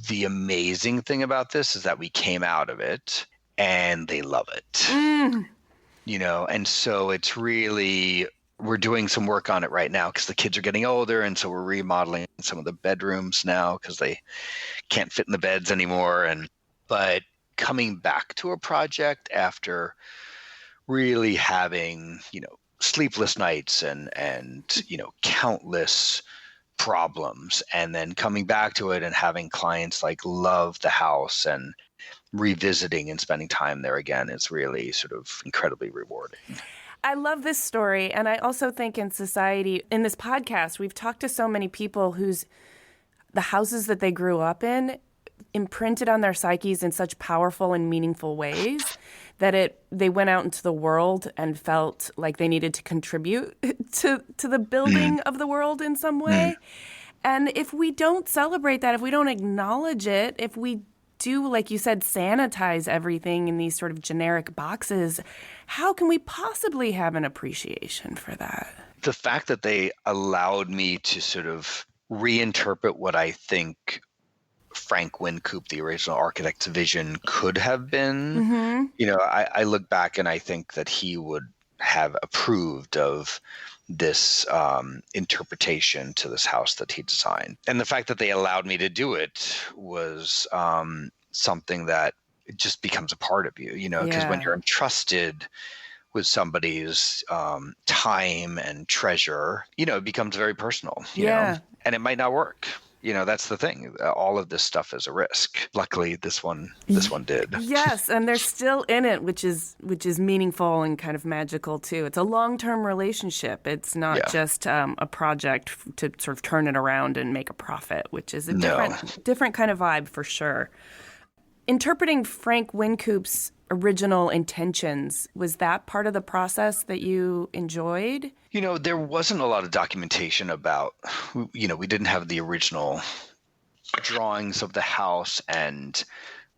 the amazing thing about this is that we came out of it and they love it, and so it's really, we're doing some work on it right now because the kids are getting older. And so we're remodeling some of the bedrooms now because they can't fit in the beds anymore. But coming back to a project after really having, sleepless nights and countless problems, and then coming back to it and having clients love the house and revisiting and spending time there again is really sort of incredibly rewarding. I love this story. And I also think in society, in this podcast, we've talked to so many people the houses that they grew up in imprinted on their psyches in such powerful and meaningful ways that they went out into the world and felt like they needed to contribute to the building of the world in some way. And if we don't celebrate that, if we don't acknowledge it, if we do, like you said, sanitize everything in these sort of generic boxes, how can we possibly have an appreciation for that? The fact that they allowed me to sort of reinterpret what I think Frank Wynkoop, the original architect's vision, could have been. I look back and I think that he would have approved of this interpretation to this house that he designed. And the fact that they allowed me to do it was something that it just becomes a part of you, because when you're entrusted with somebody's time and treasure, it becomes very personal, you know, and it might not work. That's the thing. All of this stuff is a risk. Luckily, this one did. Yes, and they're still in it, which is meaningful and kind of magical too. It's a long-term relationship. It's not just a project to sort of turn it around and make a profit, which is a different kind of vibe for sure. Interpreting Frank Wynkoop's original intentions, was that part of the process that you enjoyed? There wasn't a lot of documentation about, we didn't have the original drawings of the house. And,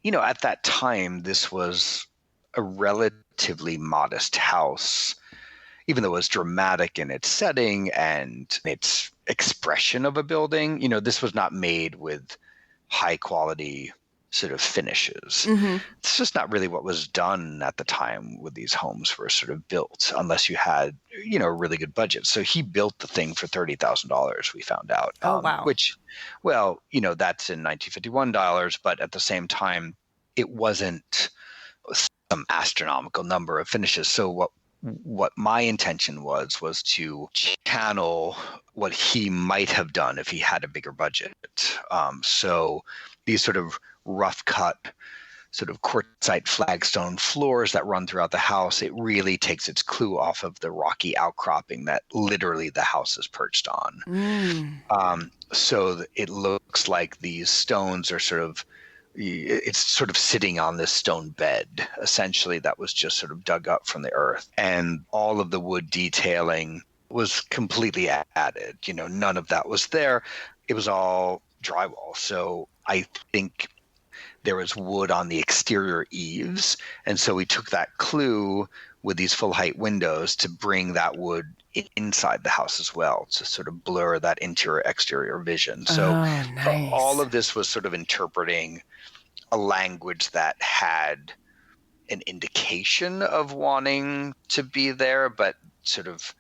at that time, this was a relatively modest house, even though it was dramatic in its setting and its expression of a building. This was not made with high quality sort of finishes. It's just not really what was done at the time when these homes were sort of built, unless you had, a really good budget. So he built the thing for $30,000, we found out. Oh, wow. Which, well, that's in 1951 dollars, but at the same time, it wasn't some astronomical number of finishes. So what my intention was to channel what he might have done if he had a bigger budget. So these sort of rough cut, sort of quartzite flagstone floors that run throughout the house, it really takes its clue off of the rocky outcropping that literally the house is perched on. So it looks like these stones are it's sort of sitting on this stone bed, essentially, that was just sort of dug up from the earth. And all of the wood detailing was completely added. None of that was there. It was all drywall. So I think there was wood on the exterior eaves. And so we took that clue with these full height windows to bring that wood inside the house as well, to sort of blur that interior exterior vision. So nice. All of this was sort of interpreting a language that had an indication of wanting to be there, but sort of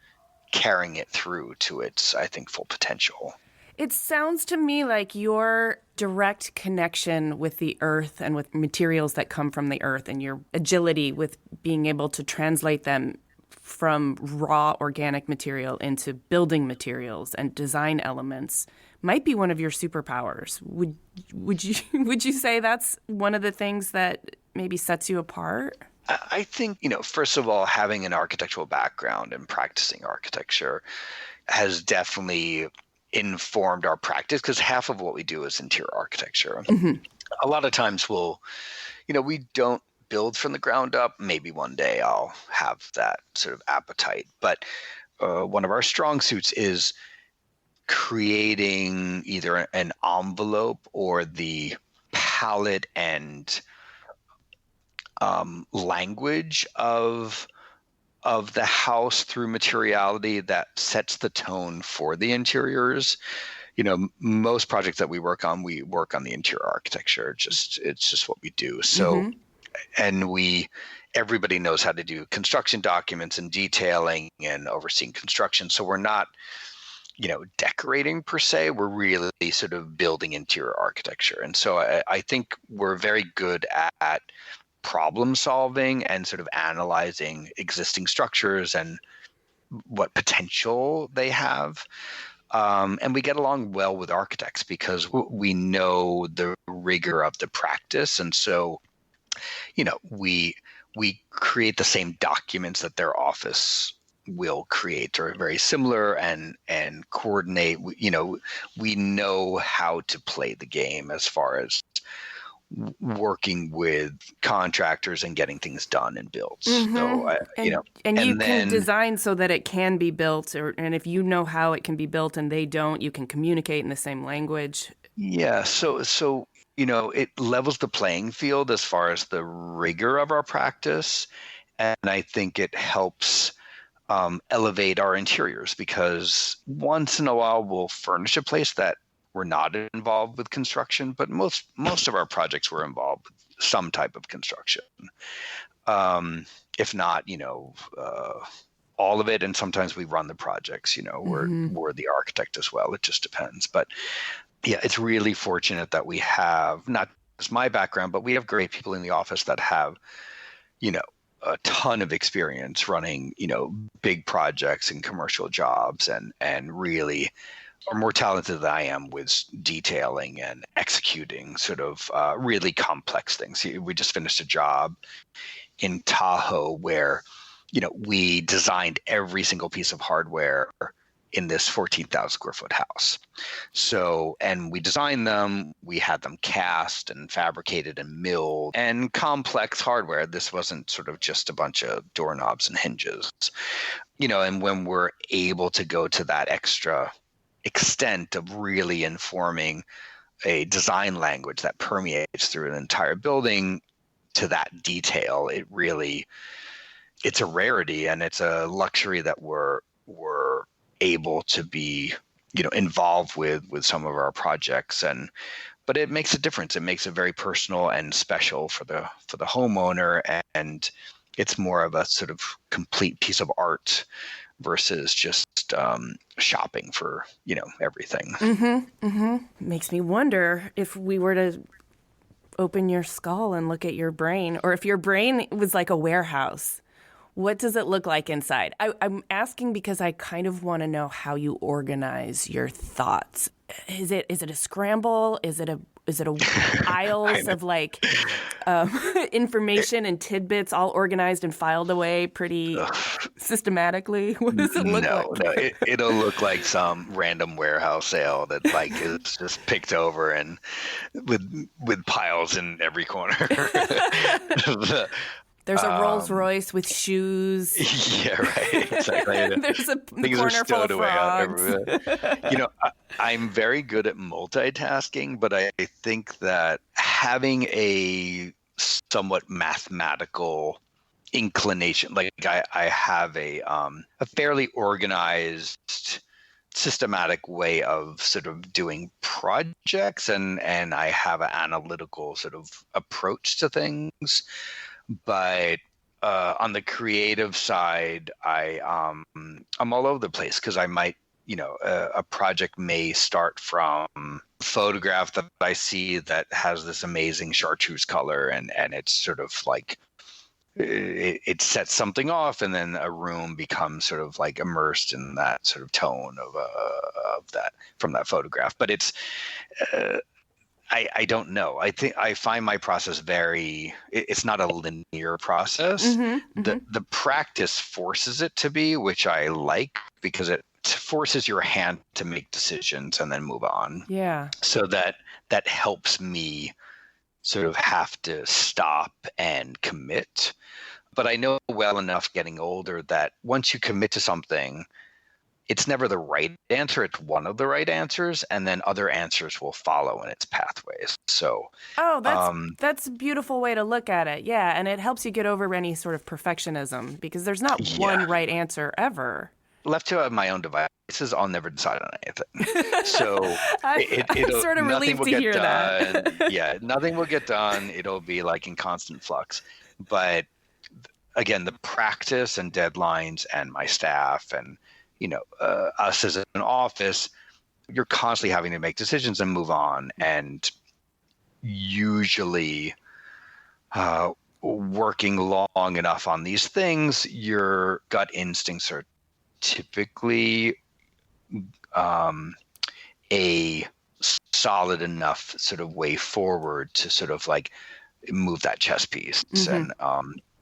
carrying it through to its, I think, full potential. It sounds to me like your direct connection with the earth and with materials that come from the earth, and your agility with being able to translate them from raw organic material into building materials and design elements might be one of your superpowers. Would you say that's one of the things that maybe sets you apart? I think, first of all, having an architectural background and practicing architecture has definitely informed our practice, because half of what we do is interior architecture. A lot of times we don't build from the ground up. Maybe one day I'll have that sort of appetite. But one of our strong suits is creating either an envelope or the palette and language of the house through materiality that sets the tone for the interiors. most projects that we work on the interior architecture. It's just what we do. So, and everybody knows how to do construction documents and detailing and overseeing construction. So we're not, decorating per se. We're really sort of building interior architecture. And so I think we're very good at problem solving and sort of analyzing existing structures and what potential they have. And we get along well with architects because we know the rigor of the practice. And so, we create the same documents that their office will create, or very similar, and coordinate. We know how to play the game as far as working with contractors and getting things done and built. So, and you can design so that it can be built, and if you know how it can be built and they don't, you can communicate in the same language. Yeah. So it levels the playing field as far as the rigor of our practice. And I think it helps elevate our interiors, because once in a while we'll furnish a place that we're not involved with construction, but most of our projects were involved with some type of construction. If not, all of it. And sometimes we run the projects, we're the architect as well. It just depends. But yeah, it's really fortunate that we have not just my background, but we have great people in the office that have, a ton of experience running, big projects and commercial jobs, and really are more talented than I am with detailing and executing sort of really complex things. We just finished a job in Tahoe where, we designed every single piece of hardware in this 14,000 square foot house. So, and we designed them, we had them cast and fabricated and milled, and complex hardware. This wasn't sort of just a bunch of doorknobs and hinges, and when we're able to go to that extra extent of really informing a design language that permeates through an entire building to that detail, it's a rarity, and it's a luxury that we're able to be, involved with some of our projects. But it makes a difference. It makes it very personal and special for the homeowner, and it's more of a sort of complete piece of art versus just shopping for, everything. Makes me wonder, if we were to open your skull and look at your brain, or if your brain was like a warehouse, what does it look like inside? I'm asking because I kind of want to know how you organize your thoughts. Is it a scramble? Is it aisles of like information and tidbits all organized and filed away pretty systematically? What does it look like? No, it'll look like some random warehouse sale that is just picked over and with piles in every corner. There's a Rolls Royce with shoes. Yeah, right. Exactly. There's a corner full of frogs. I'm very good at multitasking, but I think that having a somewhat mathematical inclination, like I have a fairly organized, systematic way of sort of doing projects, and I have an analytical sort of approach to things. But on the creative side, I'm all over the place, because I might, a project may start from a photograph that I see that has this amazing chartreuse color, and it's sort of like it sets something off, and then a room becomes sort of like immersed in that sort of tone of that from that photograph. But it's I don't know. I find my process it's not a linear process. The practice forces it to be, which I like, because it forces your hand to make decisions and then move on. Yeah. So that helps me sort of have to stop and commit. But I know well enough getting older that once you commit to something, it's never the right answer. It's one of the right answers, and then other answers will follow in its pathways. So, that's a beautiful way to look at it. Yeah, and it helps you get over any sort of perfectionism, because there's not one right answer ever. Left to my own devices, choices, I'll never decide on anything. So I'm sort of relieved to hear that. Yeah, nothing will get done. It'll be like in constant flux. But again, the practice and deadlines and my staff and, us as an office, you're constantly having to make decisions and move on. And usually working long enough on these things, your gut instincts are typically a solid enough sort of way forward to sort of like move that chess piece. And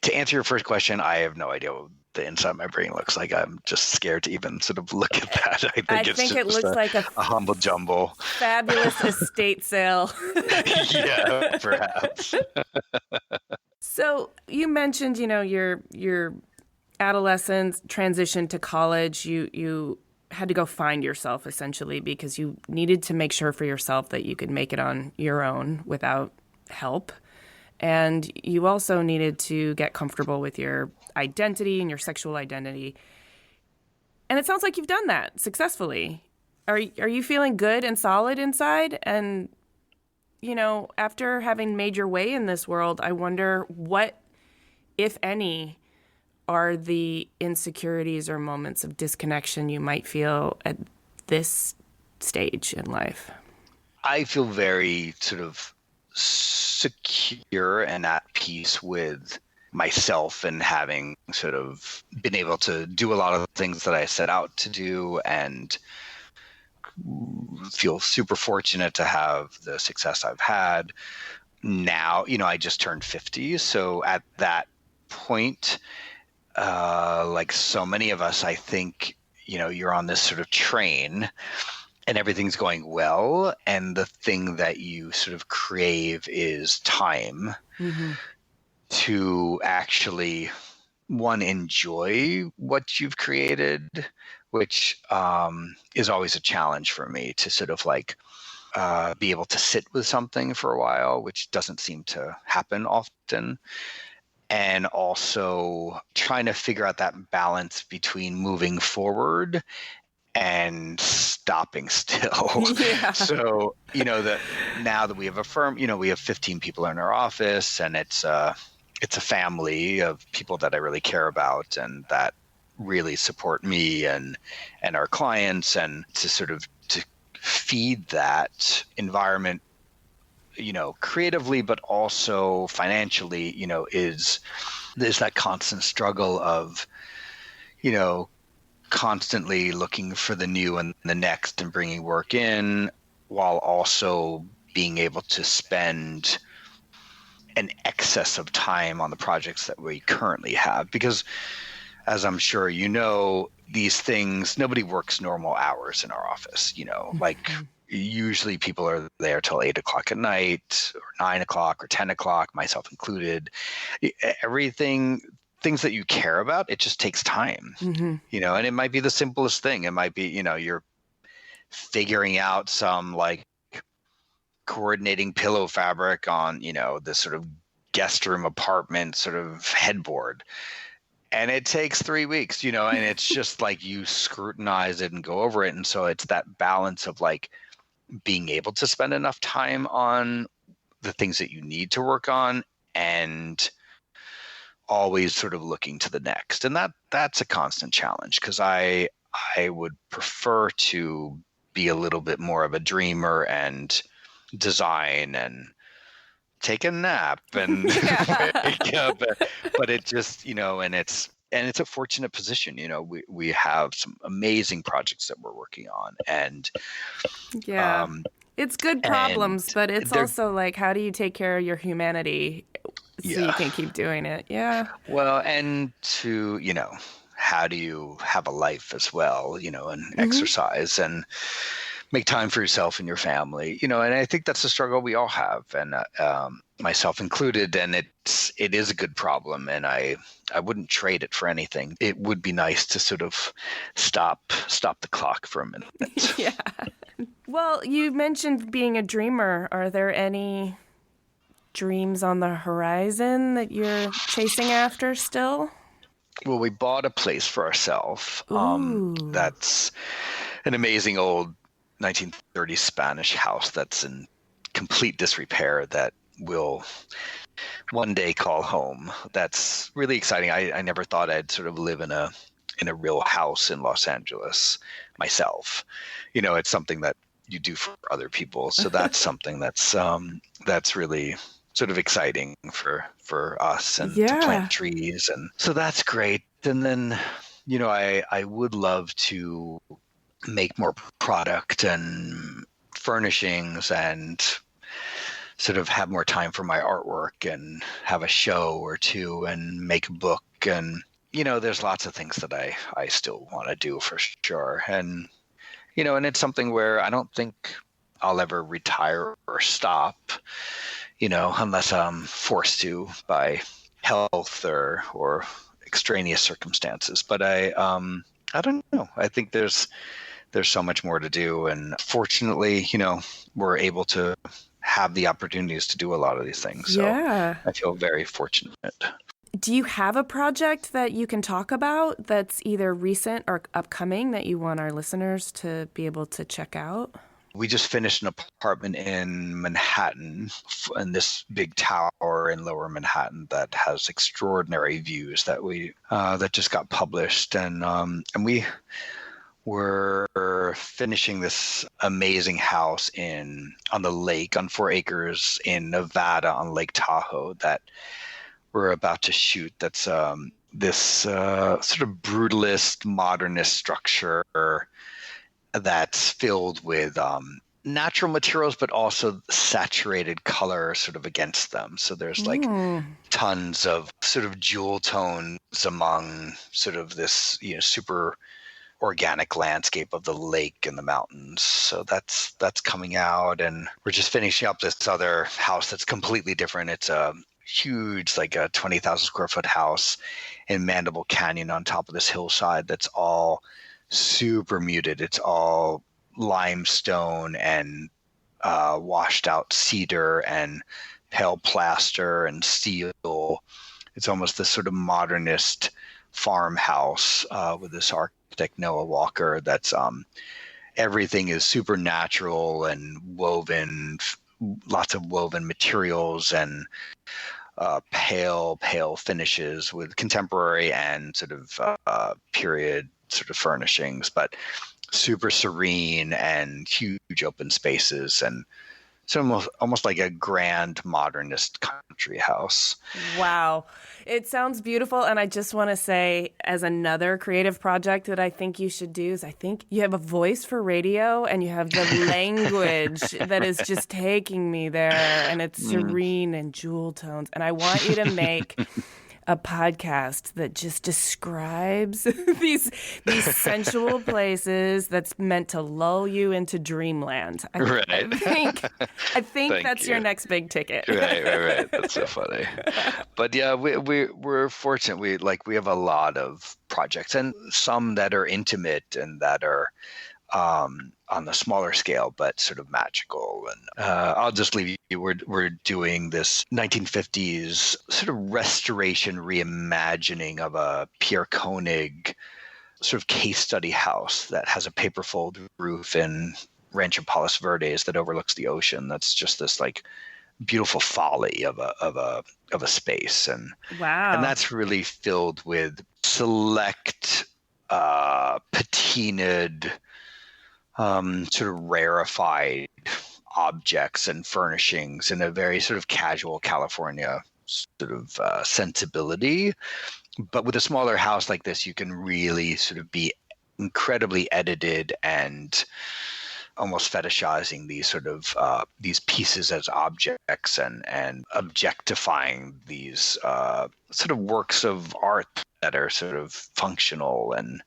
to answer your first question, I have no idea what the inside of my brain looks like. I'm just scared to even sort of look at that. I think it looks like a humble jumble. Fabulous estate sale. Yeah, perhaps. So you mentioned, your adolescence transition to college. You had to go find yourself essentially because you needed to make sure for yourself that you could make it on your own without help. And you also needed to get comfortable with your identity and your sexual identity. And it sounds like you've done that successfully. Are you feeling good and solid inside? And, after having made your way in this world, I wonder what, if any, are the insecurities or moments of disconnection you might feel at this stage in life? I feel very sort of secure and at peace with myself and having sort of been able to do a lot of the things that I set out to do and feel super fortunate to have the success I've had. Now, I just turned 50. So at that point, like so many of us, I think, you're on this sort of train and everything's going well. And the thing that you sort of crave is time to actually, one, enjoy what you've created, which is always a challenge for me to sort of like be able to sit with something for a while, which doesn't seem to happen often. And also trying to figure out that balance between moving forward and stopping still. Yeah. So, that now that we have a firm, we have 15 people in our office, and it's a family of people that I really care about and that really support me and our clients, and to sort of to feed that environment, creatively, but also financially, is that constant struggle of, constantly looking for the new and the next and bringing work in while also being able to spend an excess of time on the projects that we currently have. Because as I'm sure these things, nobody works normal hours in our office, like usually people are there till 8 o'clock at night or 9 o'clock or 10 o'clock, myself included. Things that you care about, it just takes time, and it might be the simplest thing. It might be, you're figuring out some like coordinating pillow fabric on, this sort of guest room apartment sort of headboard. And it takes 3 weeks, and it's just like you scrutinize it and go over it. And so it's that balance of like being able to spend enough time on the things that you need to work on and always sort of looking to the next. And that's a constant challenge, because I would prefer to be a little bit more of a dreamer and design and take a nap and wake up. But it just, and it's a fortunate position. We have some amazing projects that we're working on, and it's good problems, but it's also like, how do you take care of your humanity so you can keep doing it? Yeah. Well, and to, how do you have a life as well, and exercise and make time for yourself and your family, and I think that's a struggle we all have, and myself included. And it is a good problem, and I wouldn't trade it for anything. It would be nice to sort of stop the clock for a minute. Yeah. Well, you mentioned being a dreamer. Are there any dreams on the horizon that you're chasing after still? Well, we bought a place for ourselves. Ooh. That's an amazing old 1930s Spanish house that's in complete disrepair that will one day call home. That's really exciting. I never thought I'd sort of live in a real house in Los Angeles myself. It's something that you do for other people. So that's something that's really sort of exciting for us, and to Yeah. plant trees. And so that's great. And then, I would love to make more product and furnishings and sort of have more time for my artwork and have a show or two and make a book. And, there's lots of things that I still want to do for sure. And, and it's something where I don't think I'll ever retire or stop, unless I'm forced to by health or extraneous circumstances. But I don't know. I think there's so much more to do. And fortunately, we're able to have the opportunities to do a lot of these things. So Yeah. I feel very fortunate. Do you have a project that you can talk about that's either recent or upcoming that you want our listeners to be able to check out? We just finished an apartment in Manhattan, in this big tower in Lower Manhattan that has extraordinary views that just got published, and we were finishing this amazing house on the lake on 4 acres in Nevada on Lake Tahoe that we're about to shoot. That's this sort of brutalist modernist structure that's filled with natural materials, but also saturated color sort of against them. So there's like tons of sort of jewel tones among sort of this, super organic landscape of the lake and the mountains. So that's coming out, and we're just finishing up this other house that's completely different. It's a huge, like a 20,000 square foot house in Mandible Canyon on top of this hillside that's all super muted. It's all limestone and washed out cedar and pale plaster and steel. It's almost this sort of modernist farmhouse with this architect Noah Walker. That's everything is super natural and woven, lots of woven materials and pale finishes with contemporary and sort of period sort of furnishings, but super serene and huge open spaces, and it's almost like a grand modernist country house. Wow. It sounds beautiful. And I just want to say, as another creative project that I think you should do, is I think you have a voice for radio and you have the language that is just taking me there. And it's serene and jewel tones. And I want you to make a podcast that just describes these sensual places that's meant to lull you into dreamland. I think that's your next big ticket. Right. That's so funny. But yeah, we're fortunate. We have a lot of projects, and some that are intimate and that are on the smaller scale, but sort of magical. And I'll just leave you. We're doing this 1950s sort of restoration reimagining of a Pierre Koenig sort of case study house that has a paper fold roof in Rancho Palos Verdes that overlooks the ocean. That's just this like beautiful folly of a space, and wow, and that's really filled with select patinaed, sort of rarefied objects and furnishings in a very sort of casual California sort of sensibility. But with a smaller house like this, you can really sort of be incredibly edited and almost fetishizing these sort of these pieces as objects and objectifying these sort of works of art that are sort of functional and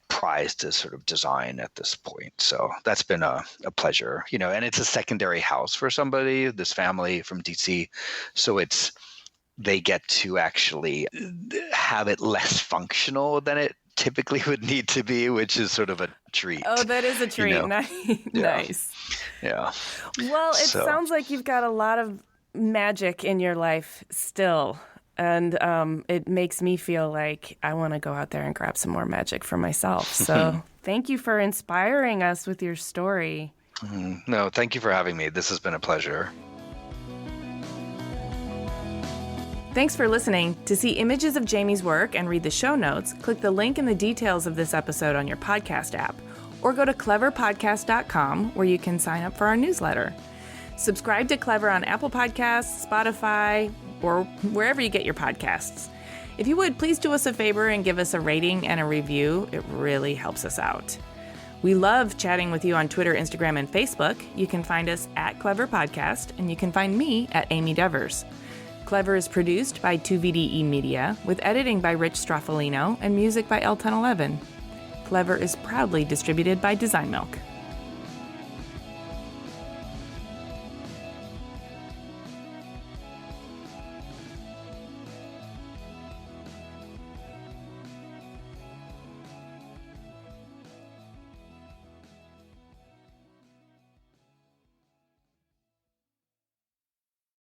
prized as sort of design at this point. So that's been a pleasure, and it's a secondary house for somebody, this family from DC. So they get to actually have it less functional than it typically would need to be, which is sort of a treat. Oh, that is a treat. Nice. Yeah. Well, it sounds like you've got a lot of magic in your life still. And it makes me feel like I want to go out there and grab some more magic for myself. So thank you for inspiring us with your story. No, thank you for having me. This has been a pleasure. Thanks for listening. To see images of Jamie's work and read the show notes, click the link in the details of this episode on your podcast app, or go to cleverpodcast.com where you can sign up for our newsletter. Subscribe to Clever on Apple Podcasts, Spotify, or wherever you get your podcasts. If you would, please do us a favor and give us a rating and a review. It really helps us out. We love chatting with you on Twitter, Instagram, and Facebook. You can find us at Clever Podcast, and you can find me at Amy Devers. Clever is produced by 2VDE Media, with editing by Rich Straffolino and music by L1011. Clever is proudly distributed by Design Milk.